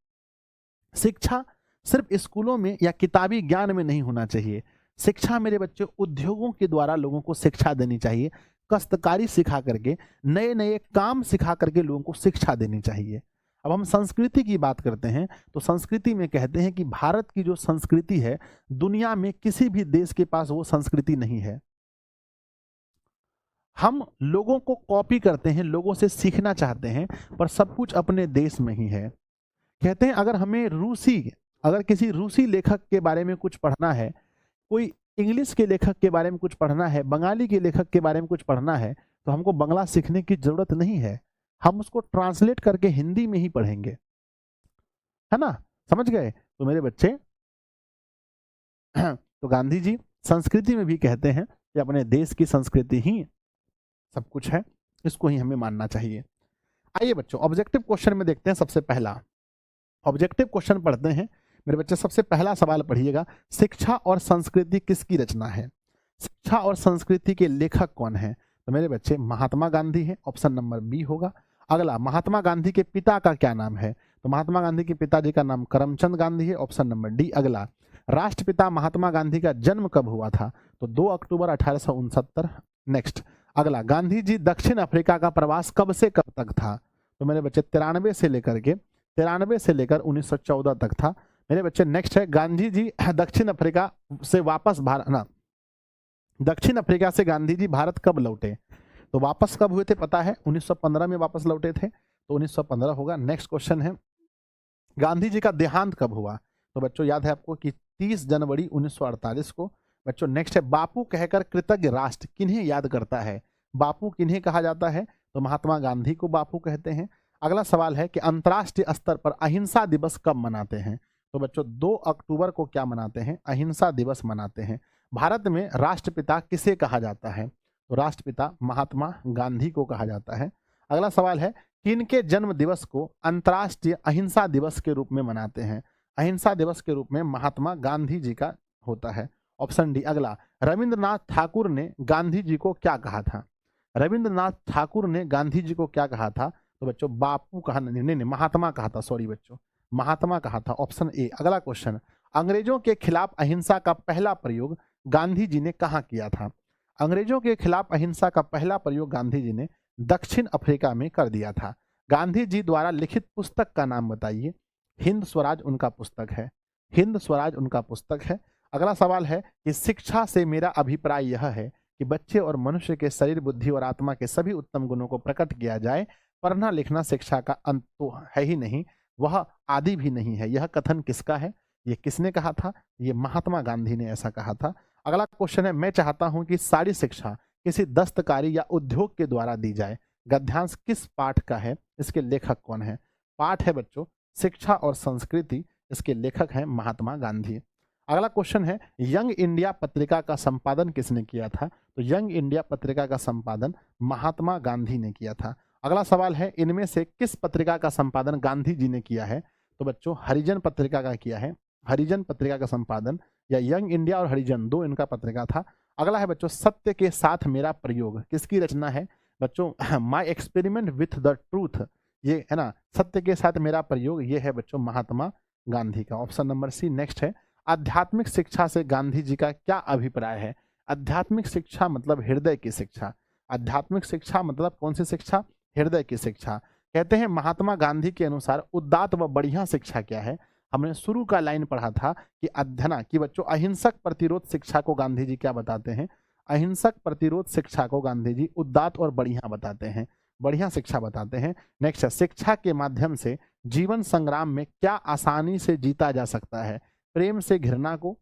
शिक्षा सिर्फ स्कूलों में या किताबी ज्ञान में नहीं होना चाहिए। शिक्षा मेरे बच्चों उद्योगों के द्वारा लोगों को शिक्षा देनी चाहिए। कष्टकारी सिखा करके, नए नए काम सिखा करके लोगों को शिक्षा देनी चाहिए। अब हम संस्कृति की बात करते हैं तो संस्कृति में कहते हैं कि भारत की जो संस्कृति है दुनिया में किसी भी देश के पास वो संस्कृति नहीं है। हम लोगों को कॉपी करते हैं, लोगों से सीखना चाहते हैं, पर सब कुछ अपने देश में ही है। कहते हैं अगर किसी रूसी लेखक के बारे में कुछ पढ़ना है, कोई इंग्लिश के लेखक के बारे में कुछ पढ़ना है, बंगाली के लेखक के बारे में कुछ पढ़ना है, तो हमको बंगला सीखने की जरूरत नहीं है। हम उसको ट्रांसलेट करके हिंदी में ही पढ़ेंगे, है ना? समझ गए? तो मेरे बच्चे तो गांधी जी संस्कृति में भी कहते हैं कि अपने देश की संस्कृति ही सब कुछ है, इसको ही हमें मानना चाहिए। आइए बच्चों ऑब्जेक्टिव क्वेश्चन में देखते हैं। सबसे पहला ऑब्जेक्टिव क्वेश्चन पढ़ते हैं मेरे बच्चे। सबसे पहला सवाल पढ़िएगा, शिक्षा और संस्कृति किसकी रचना है? शिक्षा और संस्कृति के लेखक कौन है? तो मेरे बच्चे महात्मा गांधी है, ऑप्शन नंबर बी होगा। अगला, महात्मा गांधी के पिता का क्या नाम है? तो महात्मा गांधी के पिताजी का नाम करमचंद गांधी है, ऑप्शन नंबर डी। अगला, राष्ट्रपिता महात्मा गांधी का जन्म कब हुआ था? तो 2 अक्टूबर 1869। नेक्स्ट, अगला, गांधी जी दक्षिण अफ्रीका का प्रवास कब से कब तक था? तो मेरे बच्चे 93 से लेकर 1914 तक था। मेरे बच्चे नेक्स्ट है, गांधी जी दक्षिण अफ्रीका से वापस भारत ना दक्षिण अफ्रीका से गांधी जी भारत कब लौटे? तो वापस कब हुए थे पता है, 1915 में वापस लौटे थे, तो 1915 होगा। नेक्स्ट क्वेश्चन है, गांधी जी का देहांत कब हुआ? तो बच्चों याद है आपको कि 30 जनवरी 1948 को। बच्चों नेक्स्ट है, बापू कहकर कृतज्ञ राष्ट्र किन्हें याद करता है? बापू किन्हें कहा जाता है? तो महात्मा गांधी को बापू कहते हैं। अगला सवाल है कि अंतर्राष्ट्रीय स्तर पर अहिंसा दिवस कब मनाते हैं? तो बच्चों 2 अक्टूबर को क्या मनाते हैं? अहिंसा दिवस मनाते हैं। भारत में राष्ट्रपिता किसे कहा जाता है? तो राष्ट्रपिता महात्मा गांधी को कहा जाता है। अगला सवाल है, किनके जन्म दिवस को अंतर्राष्ट्रीय अहिंसा दिवस के रूप में मनाते हैं? अहिंसा दिवस के रूप में महात्मा गांधी जी का होता है। Option D. अगला, रविंद्रनाथ ठाकुर ने गांधी जी को क्या कहा था? रविंद्रनाथ ठाकुर ने गांधी जी को क्या कहा था? तो बच्चों बापू कहा, नहीं, महात्मा कहा था, सॉरी बच्चों, महात्मा कहा था, ऑप्शन ए। अगला क्वेश्चन, अंग्रेजों के खिलाफ अहिंसा का पहला प्रयोग गांधी जी ने कहाँ किया था? अंग्रेजों के खिलाफ अहिंसा का पहला प्रयोग गांधी जी ने दक्षिण अफ्रीका में कर दिया था। गांधी जी द्वारा लिखित पुस्तक का नाम बताइए। हिंद स्वराज उनका पुस्तक है, हिंद स्वराज उनका पुस्तक है। अगला सवाल है कि शिक्षा से मेरा अभिप्राय यह है कि बच्चे और मनुष्य के शरीर, बुद्धि और आत्मा के सभी उत्तम गुणों को प्रकट किया जाए। पढ़ना लिखना शिक्षा का अंत तो है ही नहीं, वह आदि भी नहीं है। यह कथन किसका है? ये किसने कहा था? ये महात्मा गांधी ने ऐसा कहा था। अगला क्वेश्चन है, मैं चाहता हूं कि सारी शिक्षा किसी दस्तकारी या उद्योग के द्वारा दी जाए। गद्यांश किस पाठ का है? इसके लेखक कौन है? पाठ है बच्चों शिक्षा और संस्कृति, इसके लेखक हैं महात्मा गांधी। अगला क्वेश्चन है, यंग इंडिया पत्रिका का संपादन किसने किया था? तो यंग इंडिया पत्रिका का संपादन महात्मा गांधी ने किया था। अगला सवाल है, इनमें से किस पत्रिका का संपादन गांधी जी ने किया है? तो बच्चों हरिजन पत्रिका का किया है। हरिजन पत्रिका का संपादन, या यंग इंडिया और हरिजन दो इनका पत्रिका था। अगला है बच्चों, सत्य के साथ मेरा प्रयोग किसकी रचना है? बच्चों my experiment with the truth, ये है ना, सत्य के साथ मेरा प्रयोग, ये है बच्चों महात्मा गांधी का। Option number C. नेक्स्ट है, आध्यात्मिक शिक्षा से गांधी जी का क्या अभिप्राय है? आध्यात्मिक शिक्षा मतलब हृदय की शिक्षा। आध्यात्मिक शिक्षा मतलब कौन सी शिक्षा? हृदय की शिक्षा। कहते हैं महात्मा गांधी के अनुसार उदात्त व बढ़िया शिक्षा क्या है? हमने शुरू का लाइन पढ़ा था कि अध्ययना कि बच्चों अहिंसक प्रतिरोध शिक्षा को गांधी जी क्या बताते हैं? अहिंसक प्रतिरोध शिक्षा को गांधी जी उदात्त और बढ़िया बताते हैं, बढ़िया शिक्षा बताते हैं। नेक्स्ट है, शिक्षा के माध्यम से जीवन संग्राम में क्या आसानी से जीता जा सकता है? प्रेम से घृणा को,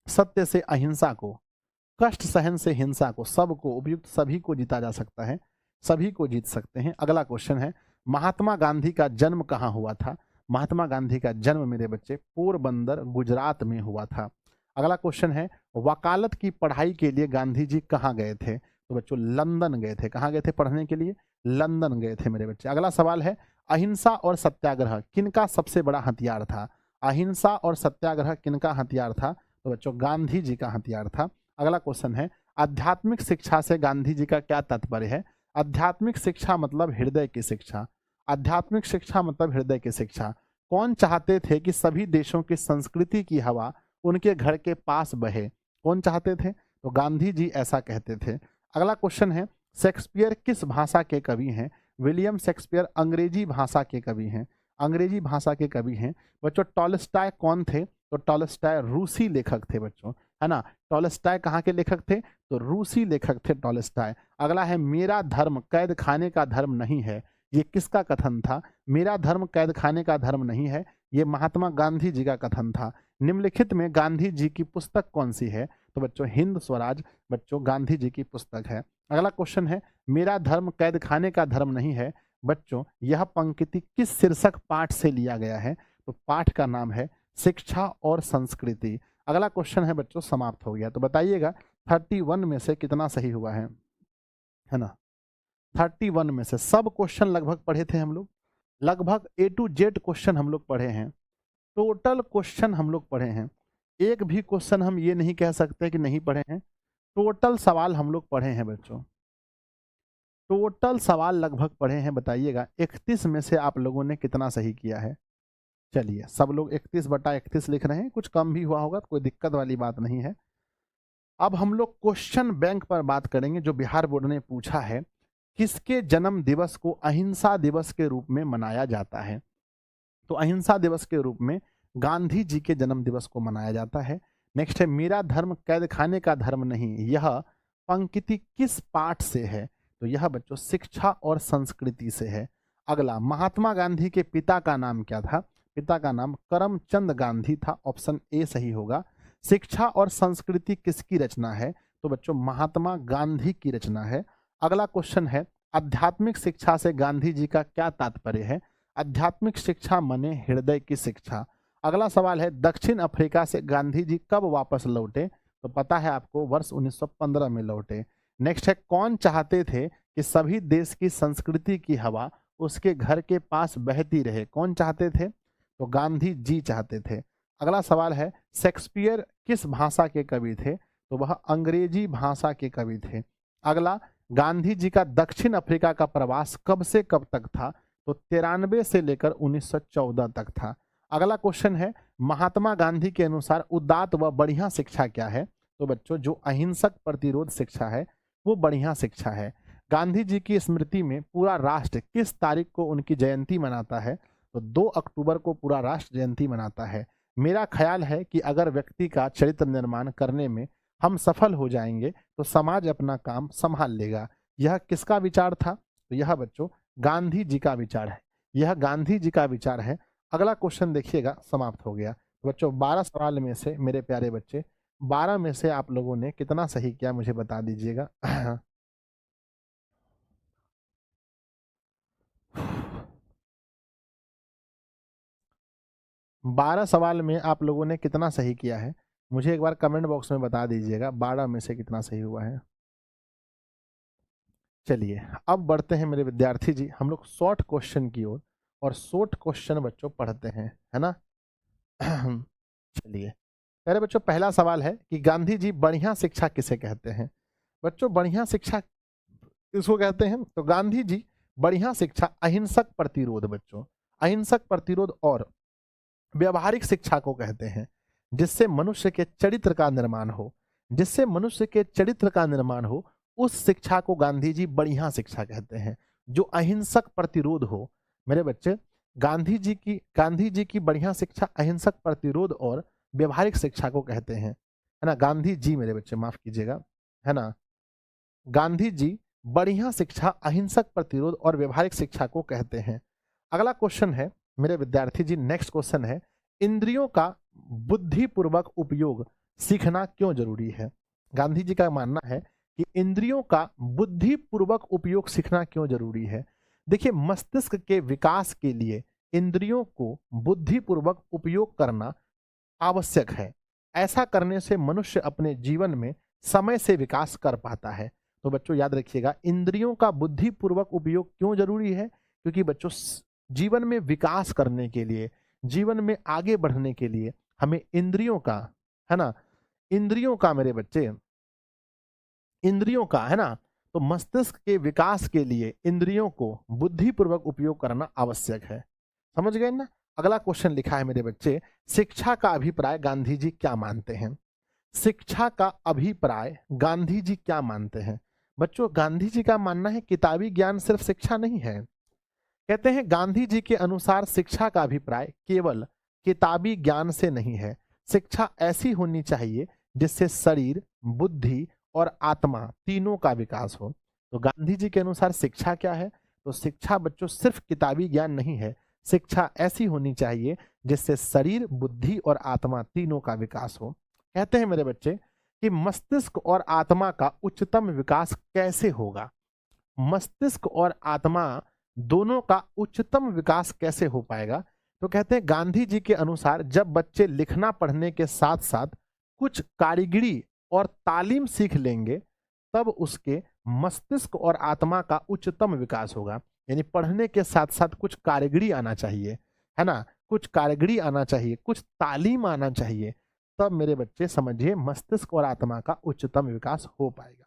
सत्य से अहिंसा को, कष्ट सहन से हिंसा को, सबको, उपयुक्त सभी को जीता जा सकता है, सभी को जीत सकते हैं। अगला क्वेश्चन है, महात्मा गांधी का जन्म कहाँ हुआ था? महात्मा गांधी का जन्म मेरे बच्चे पोरबंदर गुजरात में हुआ था। अगला क्वेश्चन है, वकालत की पढ़ाई के लिए गांधी जी कहाँ गए थे? तो बच्चों लंदन गए थे। कहाँ गए थे पढ़ने के लिए? लंदन गए थे मेरे बच्चे। अगला सवाल है, अहिंसा और सत्याग्रह किनका सबसे बड़ा हथियार था? अहिंसा और सत्याग्रह किनका हथियार था? तो बच्चों गांधी जी का हथियार था। अगला क्वेश्चन है, आध्यात्मिक शिक्षा से गांधी जी का क्या तात्पर्य है? आध्यात्मिक शिक्षा मतलब हृदय की शिक्षा। आध्यात्मिक शिक्षा मतलब हृदय की शिक्षा। कौन चाहते थे कि सभी देशों की संस्कृति की हवा उनके घर के पास बहे? कौन चाहते थे? तो गांधी जी ऐसा कहते थे। अगला क्वेश्चन है, शेक्सपियर किस भाषा के कवि हैं? विलियम शेक्सपियर अंग्रेजी भाषा के कवि हैं, अंग्रेजी भाषा के कवि हैं। बच्चों टॉलस्टॉय कौन थे? तो टॉलस्टॉय रूसी लेखक थे बच्चों, है ना। टॉलस्टॉय कहाँ के लेखक थे? तो रूसी लेखक थे टॉलस्टॉय। अगला है, मेरा धर्म कैद खाने का धर्म नहीं है, ये किसका कथन था? मेरा धर्म कैद खाने का धर्म नहीं है, ये महात्मा गांधी जी का कथन था। निम्नलिखित में गांधी जी की पुस्तक कौन सी है? तो बच्चों हिंद स्वराज बच्चों गांधी जी की पुस्तक है। अगला क्वेश्चन है, मेरा धर्म कैद खाने का धर्म नहीं है, बच्चों यह पंक्ति किस शीर्षक पाठ से लिया गया है? तो पाठ का नाम है शिक्षा और संस्कृति। अगला क्वेश्चन है बच्चों, समाप्त हो गया। तो बताइएगा 31 में से कितना सही हुआ है ना। 31 में से सब क्वेश्चन लगभग पढ़े थे हम लोग, लगभग A to Z क्वेश्चन हम लोग पढ़े हैं, टोटल क्वेश्चन हम लोग पढ़े हैं। एक भी क्वेश्चन हम ये नहीं कह सकते कि नहीं पढ़े हैं। टोटल सवाल हम लोग पढ़े हैं बच्चों, टोटल सवाल लगभग पढ़े हैं। बताइएगा 31 में से आप लोगों ने कितना सही किया है? चलिए सब लोग 31/31 लिख रहे हैं, कुछ कम भी हुआ होगा, कोई दिक्कत वाली बात नहीं है। अब हम लोग क्वेश्चन बैंक पर बात करेंगे जो बिहार बोर्ड ने पूछा है, किसके जन्म दिवस को अहिंसा दिवस के रूप में मनाया जाता है? तो अहिंसा दिवस के रूप में गांधी जी के जन्म दिवस को मनाया जाता है। नेक्स्ट है, मेरा धर्म कैद खाने का धर्म नहीं, यह पंक्ति किस पाठ से है? तो यह बच्चों शिक्षा और संस्कृति से है। अगला, महात्मा गांधी के पिता का नाम क्या था? पिता का नाम करमचंद गांधी था, ऑप्शन ए सही होगा। शिक्षा और संस्कृति किसकी रचना है? तो बच्चों महात्मा गांधी की रचना है। अगला क्वेश्चन है, आध्यात्मिक शिक्षा से गांधी जी का क्या तात्पर्य है? आध्यात्मिक शिक्षा मने हृदय की शिक्षा। अगला सवाल है, दक्षिण अफ्रीका से गांधी जी कब वापस लौटे? तो पता है आपको, वर्ष 1915 में लौटे। नेक्स्ट है, कौन चाहते थे कि सभी देश की संस्कृति की हवा उसके घर के पास बहती रहे? कौन चाहते थे? तो गांधी जी चाहते थे। अगला सवाल है, शेक्सपियर किस भाषा के कवि थे? तो वह अंग्रेजी भाषा के कवि थे। अगला, गांधी जी का दक्षिण अफ्रीका का प्रवास कब से कब तक था? तो 93 से लेकर 1914 तक था। अगला क्वेश्चन है, महात्मा गांधी के अनुसार उदात्त व बढ़िया शिक्षा क्या है? तो बच्चों जो अहिंसक प्रतिरोध शिक्षा है वो बढ़िया शिक्षा है। गांधी जी की स्मृति में पूरा राष्ट्र किस तारीख को उनकी जयंती मनाता है? तो 2 अक्टूबर को पूरा राष्ट्र जयंती मनाता है। मेरा ख्याल है कि अगर व्यक्ति का चरित्र निर्माण करने में हम सफल हो जाएंगे तो समाज अपना काम संभाल लेगा। यह किसका विचार था? तो यह बच्चों गांधी जी का विचार है। यह गांधी जी का विचार है। अगला क्वेश्चन देखिएगा, समाप्त हो गया। तो बच्चों 12 सवाल में से मेरे प्यारे बच्चे 12 में से आप लोगों ने कितना सही किया मुझे बता दीजिएगा। 12 सवाल में आप लोगों ने कितना सही किया है मुझे एक बार कमेंट बॉक्स में बता दीजिएगा, 12 में से कितना सही हुआ है। चलिए अब बढ़ते हैं मेरे विद्यार्थी जी, हम लोग शॉर्ट क्वेश्चन की ओर, और शॉर्ट क्वेश्चन बच्चों पढ़ते हैं, है ना। चलिए, अरे बच्चों पहला सवाल है कि गांधी जी बढ़िया शिक्षा किसे कहते हैं? बच्चों बढ़िया शिक्षा किसको कहते हैं? तो गांधी जी बढ़िया शिक्षा अहिंसक प्रतिरोध, बच्चों अहिंसक प्रतिरोध और व्यवहारिक शिक्षा को कहते हैं, जिससे मनुष्य के चरित्र का निर्माण हो। जिससे मनुष्य के चरित्र का निर्माण हो उस शिक्षा को गांधी जी बढ़िया शिक्षा कहते हैं, जो अहिंसक प्रतिरोध हो। मेरे बच्चे, गांधी जी की बढ़िया शिक्षा अहिंसक प्रतिरोध और व्यवहारिक शिक्षा को कहते हैं, है ना। गांधी जी, मेरे बच्चे माफ कीजिएगा, है ना, गांधी जी बढ़िया शिक्षा अहिंसक प्रतिरोध और व्यवहारिक शिक्षा को कहते हैं। अगला क्वेश्चन है मेरे विद्यार्थी जी, नेक्स्ट क्वेश्चन है, इंद्रियों का बुद्धिपूर्वक उपयोग सीखना क्यों जरूरी है? गांधी जी का मानना है कि इंद्रियों का बुद्धिपूर्वक उपयोग सीखना क्यों जरूरी है। देखिए, मस्तिष्क के विकास के लिए इंद्रियों को बुद्धिपूर्वक उपयोग करना आवश्यक है। ऐसा करने से मनुष्य अपने जीवन में समय से विकास कर पाता है। तो बच्चों याद रखिएगा, इंद्रियों का बुद्धिपूर्वक उपयोग क्यों जरूरी है? क्योंकि बच्चों जीवन में विकास करने के लिए, जीवन में आगे बढ़ने के लिए हमें इंद्रियों का, है ना, इंद्रियों का मेरे बच्चे, इंद्रियों का, है ना, तो मस्तिष्क के विकास के लिए इंद्रियों को बुद्धिपूर्वक उपयोग करना आवश्यक है। समझ गए ना। अगला क्वेश्चन लिखा है मेरे बच्चे, शिक्षा का अभिप्राय गांधी जी क्या मानते हैं? शिक्षा का अभिप्राय गांधी जी क्या मानते हैं? बच्चों गांधी जी का मानना है किताबी ज्ञान सिर्फ शिक्षा नहीं है। कहते हैं गांधी जी के अनुसार शिक्षा का अभिप्राय केवल किताबी ज्ञान से नहीं है। शिक्षा ऐसी होनी चाहिए जिससे शरीर, बुद्धि और आत्मा तीनों का विकास हो। तो गांधी जी के अनुसार शिक्षा क्या है? तो शिक्षा बच्चों सिर्फ किताबी ज्ञान नहीं है, शिक्षा ऐसी होनी चाहिए जिससे शरीर, बुद्धि और आत्मा तीनों का विकास हो। कहते हैं मेरे बच्चे कि मस्तिष्क और आत्मा का उच्चतम विकास कैसे होगा? मस्तिष्क और आत्मा दोनों का उच्चतम विकास कैसे हो पाएगा? तो कहते हैं गांधी जी के अनुसार जब बच्चे लिखना पढ़ने के साथ साथ कुछ कारीगरी और तालीम सीख लेंगे तब उसके मस्तिष्क और आत्मा का उच्चतम विकास होगा। यानी पढ़ने के साथ साथ कुछ कारीगरी आना चाहिए, है ना, कुछ कारीगरी आना चाहिए, कुछ तालीम आना चाहिए, तब मेरे बच्चे समझिए मस्तिष्क और आत्मा का उच्चतम विकास हो पाएगा।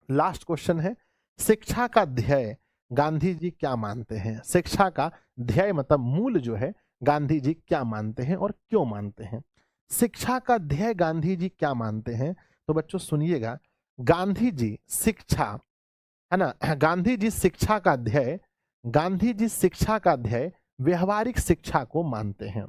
लास्ट क्वेश्चन है, शिक्षा का ध्येय गांधी जी क्या मानते हैं? शिक्षा का ध्येय मतलब मूल जो है गांधी जी क्या मानते हैं और क्यों मानते हैं? शिक्षा का ध्येय गांधी जी क्या मानते हैं? तो बच्चों सुनिएगा, गांधी जी शिक्षा, है ना, गांधी जी शिक्षा का ध्येय, गांधी जी शिक्षा का ध्येय व्यवहारिक शिक्षा को मानते हैं,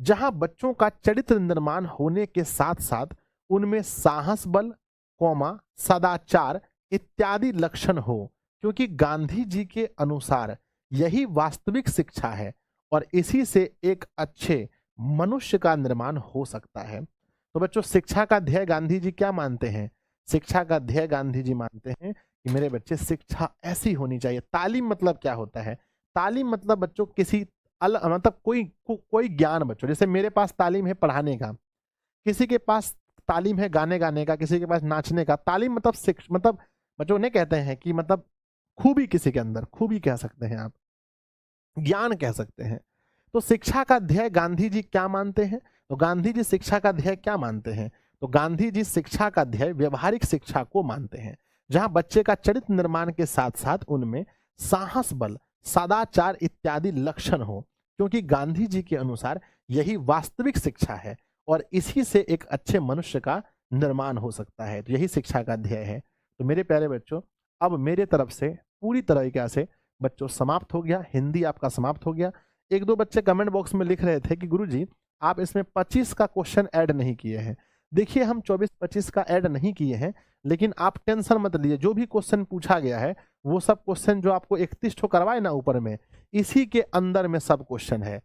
जहां बच्चों का चरित्र निर्माण होने के साथ साथ उनमें साहस बल, कौमा, सदाचार इत्यादि लक्षण हो, क्योंकि गांधी जी के अनुसार यही वास्तविक शिक्षा है और इसी से एक अच्छे मनुष्य का निर्माण हो सकता है। तो बच्चों शिक्षा का ध्येय गांधी जी क्या मानते हैं? शिक्षा का ध्येय गांधी जी मानते हैं कि मेरे बच्चे शिक्षा ऐसी होनी चाहिए। तालीम मतलब क्या होता है? तालीम मतलब बच्चों किसी मतलब कोई ज्ञान, बच्चों जैसे मेरे पास तालीम है पढ़ाने का, किसी के पास तालीम है गाने गाने का, किसी के पास नाचने का। तालीम मतलब मतलब बच्चों ने कहते हैं कि मतलब खूबी, किसी के अंदर खूबी कह सकते हैं आप, ज्ञान कह सकते हैं। तो शिक्षा का ध्येय गांधी जी क्या मानते हैं? तो गांधी जी शिक्षा का ध्येय क्या मानते हैं? तो गांधी जी शिक्षा का ध्येय व्यवहारिक शिक्षा को मानते हैं, जहां बच्चे का चरित्र निर्माण के साथ साथ उनमें साहस बल, सदाचार इत्यादि लक्षण हो, क्योंकि गांधी जी के अनुसार यही वास्तविक शिक्षा है और इसी से एक अच्छे मनुष्य का निर्माण हो सकता है। तो यही शिक्षा का ध्येय है। तो मेरे प्यारे बच्चों, अब मेरे तरफ से पूरी तरीके से बच्चों समाप्त हो गया, हिंदी आपका समाप्त हो गया। एक दो बच्चे कमेंट बॉक्स में लिख रहे थे कि गुरुजी आप इसमें 25 का क्वेश्चन ऐड नहीं किए हैं। देखिए हम 24-25 का ऐड नहीं किए हैं, लेकिन आप टेंशन मत लीजिए, जो भी क्वेश्चन पूछा गया है वो सब क्वेश्चन जो आपको 31 ठो करवाए ना ऊपर में, इसी के अंदर में सब क्वेश्चन है।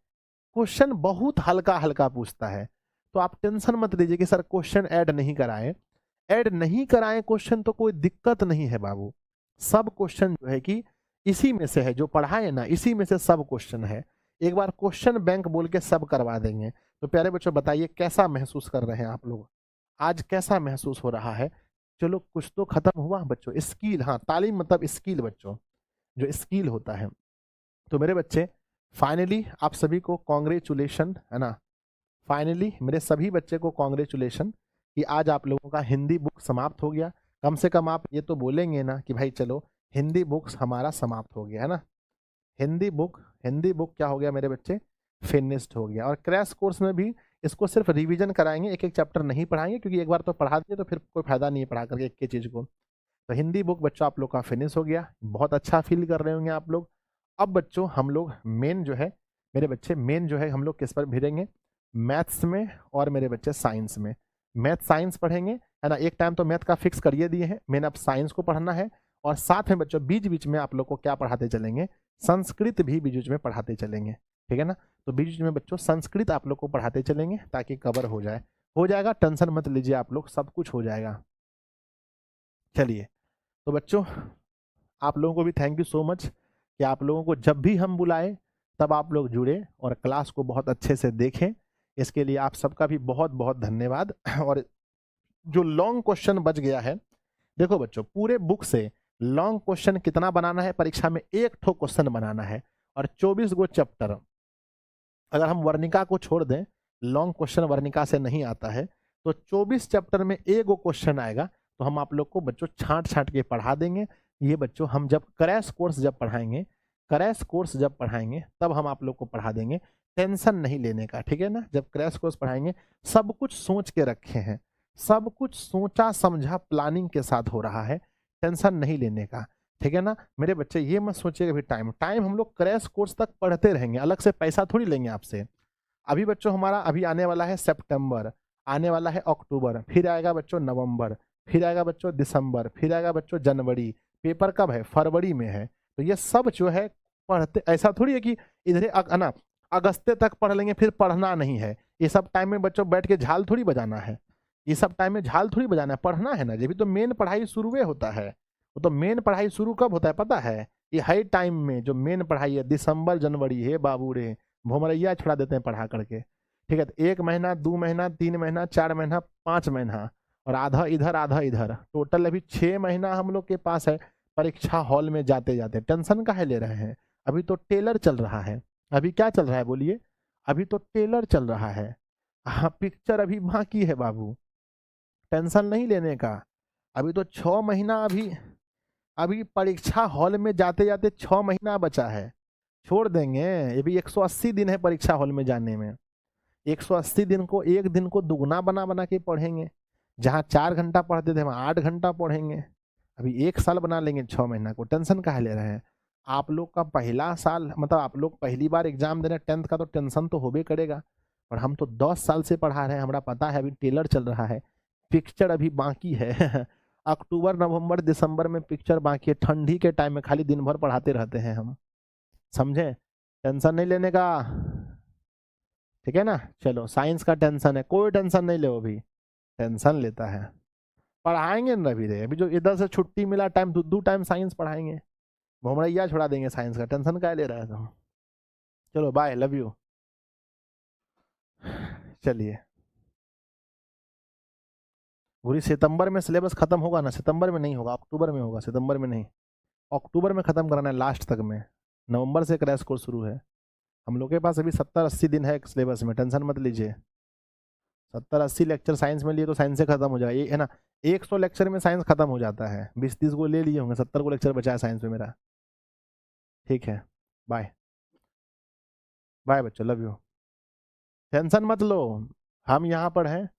क्वेश्चन बहुत हल्का हल्का पूछता है, तो आप टेंशन मत लीजिए कि सर क्वेश्चन ऐड नहीं कराए। ऐड नहीं कराए क्वेश्चन तो कोई दिक्कत नहीं है बाबू, सब क्वेश्चन जो है कि इसी में से है, जो पढ़ाए ना इसी में से सब क्वेश्चन है। एक बार क्वेश्चन बैंक बोल के सब करवा देंगे। तो प्यारे बच्चों बताइए कैसा महसूस कर रहे हैं आप लोग, आज कैसा महसूस हो रहा है? चलो कुछ तो खत्म हुआ बच्चों। स्किल, हाँ तालीम मतलब स्किल बच्चों, जो स्किल होता है। तो मेरे बच्चे फाइनली आप सभी को कॉन्ग्रेचुलेशन, है ना, फाइनली मेरे सभी बच्चे को कॉन्ग्रेचुलेशन कि आज आप लोगों का हिंदी बुक समाप्त हो गया। कम से कम आप ये तो बोलेंगे ना कि भाई चलो हिंदी बुक्स हमारा समाप्त हो गया, है ना। हिंदी बुक क्या हो गया मेरे बच्चे? फिनिश्ड हो गया। और क्रैश कोर्स में भी इसको सिर्फ रिवीजन कराएंगे, एक एक चैप्टर नहीं पढ़ाएंगे, क्योंकि एक बार तो पढ़ा दिए तो फिर कोई फायदा नहीं है पढ़ा करके एक एक चीज को। तो हिंदी बुक बच्चों आप लोग का फिनिश हो गया, बहुत अच्छा फील कर रहे होंगे आप लोग। अब बच्चों हम लोग मेन जो है, मेरे बच्चे मेन जो है हम लोग किस पर भिड़ेंगे? मैथ्स में और मेरे बच्चे साइंस में। मैथ साइंस पढ़ेंगे, है ना। एक टाइम तो मैथ का फिक्स करिए दिए हैं, मेन अब साइंस को पढ़ना है। और साथ में बच्चों बीच बीच में आप लोग को क्या पढ़ाते चलेंगे? संस्कृत भी बीच बीच में पढ़ाते चलेंगे, ठीक है ना। तो बीच बीच में बच्चों संस्कृत आप लोग को पढ़ाते चलेंगे ताकि कवर हो जाए। हो जाएगा, टेंशन मत लीजिए आप लोग, सब कुछ हो जाएगा। चलिए तो बच्चों आप लोगों को भी थैंक यू सो मच कि आप लोगों को जब भी हम बुलाए तब आप लोग जुड़े और क्लास को बहुत अच्छे से देखें। इसके लिए आप सबका भी बहुत बहुत धन्यवाद। और जो लॉन्ग क्वेश्चन बच गया है, देखो बच्चों पूरे बुक से लॉन्ग क्वेश्चन कितना बनाना है? परीक्षा में एक ठो क्वेश्चन बनाना है और 24 गो चैप्टर। अगर हम वर्णिका को छोड़ दें, लॉन्ग क्वेश्चन वर्णिका से नहीं आता है, तो 24 चैप्टर में एक गो क्वेश्चन आएगा। तो हम आप लोग को बच्चों छांट छांट के पढ़ा देंगे। ये बच्चों हम जब क्रैश कोर्स जब पढ़ाएंगे, क्रैश कोर्स जब पढ़ाएंगे तब हम आप लोग को पढ़ा देंगे। टेंशन नहीं लेने का, ठीक है ना। जब क्रैश कोर्स पढ़ाएंगे सब कुछ सोच के रखे हैं, सब कुछ सोचा समझा प्लानिंग के साथ हो रहा है, टेंशन नहीं लेने का, ठीक है ना। मेरे बच्चे ये मत सोचिएगा भी टाइम हम लोग क्रैश कोर्स तक पढ़ते रहेंगे, अलग से पैसा थोड़ी लेंगे आपसे। अभी बच्चों हमारा अभी आने वाला है सितंबर, आने वाला है अक्टूबर, फिर आएगा बच्चों नवंबर, फिर आएगा बच्चों दिसंबर, फिर आएगा बच्चों जनवरी। पेपर कब है? फरवरी में है। तो ये सब जो है पढ़ते, ऐसा थोड़ी है कि इधर ना अगस्ते तक पढ़ लेंगे फिर पढ़ना नहीं है। ये सब टाइम में बच्चों बैठ के झाल थोड़ी बजाना है, ये सब टाइम में झाल थोड़ी बजाना है, पढ़ना है ना। जब भी तो मेन पढ़ाई शुरू होता है। वो तो मेन पढ़ाई शुरू कब होता है पता है? ये हाई टाइम में जो मेन पढ़ाई है दिसंबर जनवरी है बाबू रे, भोमरैया छुड़ा देते हैं पढ़ा करके, ठीक है। तो 1 महीना 2 महीना 3 महीना 4 महीना 5 महीना और आधा इधर टोटल अभी 6 महीना हम लोग के पास है परीक्षा हॉल में जाते जाते। टेंशन काहे ले रहे हैं? अभी तो टेलर चल रहा है। अभी क्या चल रहा है बोलिए? अभी तो टेलर चल रहा है। हाँ पिक्चर अभी बाकी है बाबू, टेंशन नहीं लेने का। अभी तो 6 महीना अभी अभी परीक्षा हॉल में जाते जाते 6 महीना बचा है। छोड़ देंगे, ये भी 180 दिन है परीक्षा हॉल में जाने में। 180 दिन को एक दिन को दुगना बना बना के पढ़ेंगे। जहाँ 4 घंटा पढ़ते थे वहाँ 8 घंटा पढ़ेंगे। अभी 1 साल बना लेंगे 6 महीना को, टेंशन काहे ले रहे हैं? आप लोग का पहला साल, मतलब आप लोग पहली बार एग्जाम दे रहे हैं 10th का, तो टेंशन तो होबे करेगा। और हम तो 10 साल से पढ़ा रहे हैं, हमरा पता है। अभी टेलर चल रहा है, पिक्चर अभी बाकी है अक्टूबर नवंबर दिसंबर में पिक्चर बाकी है। ठंडी के टाइम में खाली दिन भर पढ़ाते रहते हैं हम, समझे? टेंशन नहीं लेने का, ठीक है ना? चलो, साइंस का टेंशन है, कोई टेंशन नहीं लो। अभी टेंशन लेता है, पढ़ाएंगे ना रवि रे। अभी जो इधर से छुट्टी मिला टाइम, दो टाइम साइंस पढ़ाएंगे, भोमरैया छोड़ा देंगे साइंस का। टेंशन क्या ले रहा है तुम? चलो बाय, लव यू। चलिए पूरी सितंबर में सिलेबस खत्म होगा ना? सितंबर में नहीं होगा, अक्टूबर में होगा, सितंबर में नहीं। अक्टूबर में खत्म कराना है, लास्ट तक में। नवंबर से क्रैश कोर्स शुरू है। हम लोग के पास अभी 70-80 दिन है सिलेबस में, टेंशन मत लीजिए। 70-80 लेक्चर साइंस में लिए तो साइंस से खत्म हो जाएगा, ये है ना। 100 लेक्चर में साइंस खत्म हो जाता है, 20-30 को ले लिए होंगे, 70 को लेक्चर बचा है साइंस में मेरा। ठीक है, बाय। बाय बच्चों, लव यू। टेंशन मत लो, हम यहाँ पर हैं।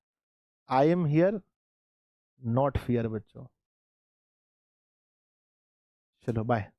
I am here, not fear बच्चों। चलो बाय।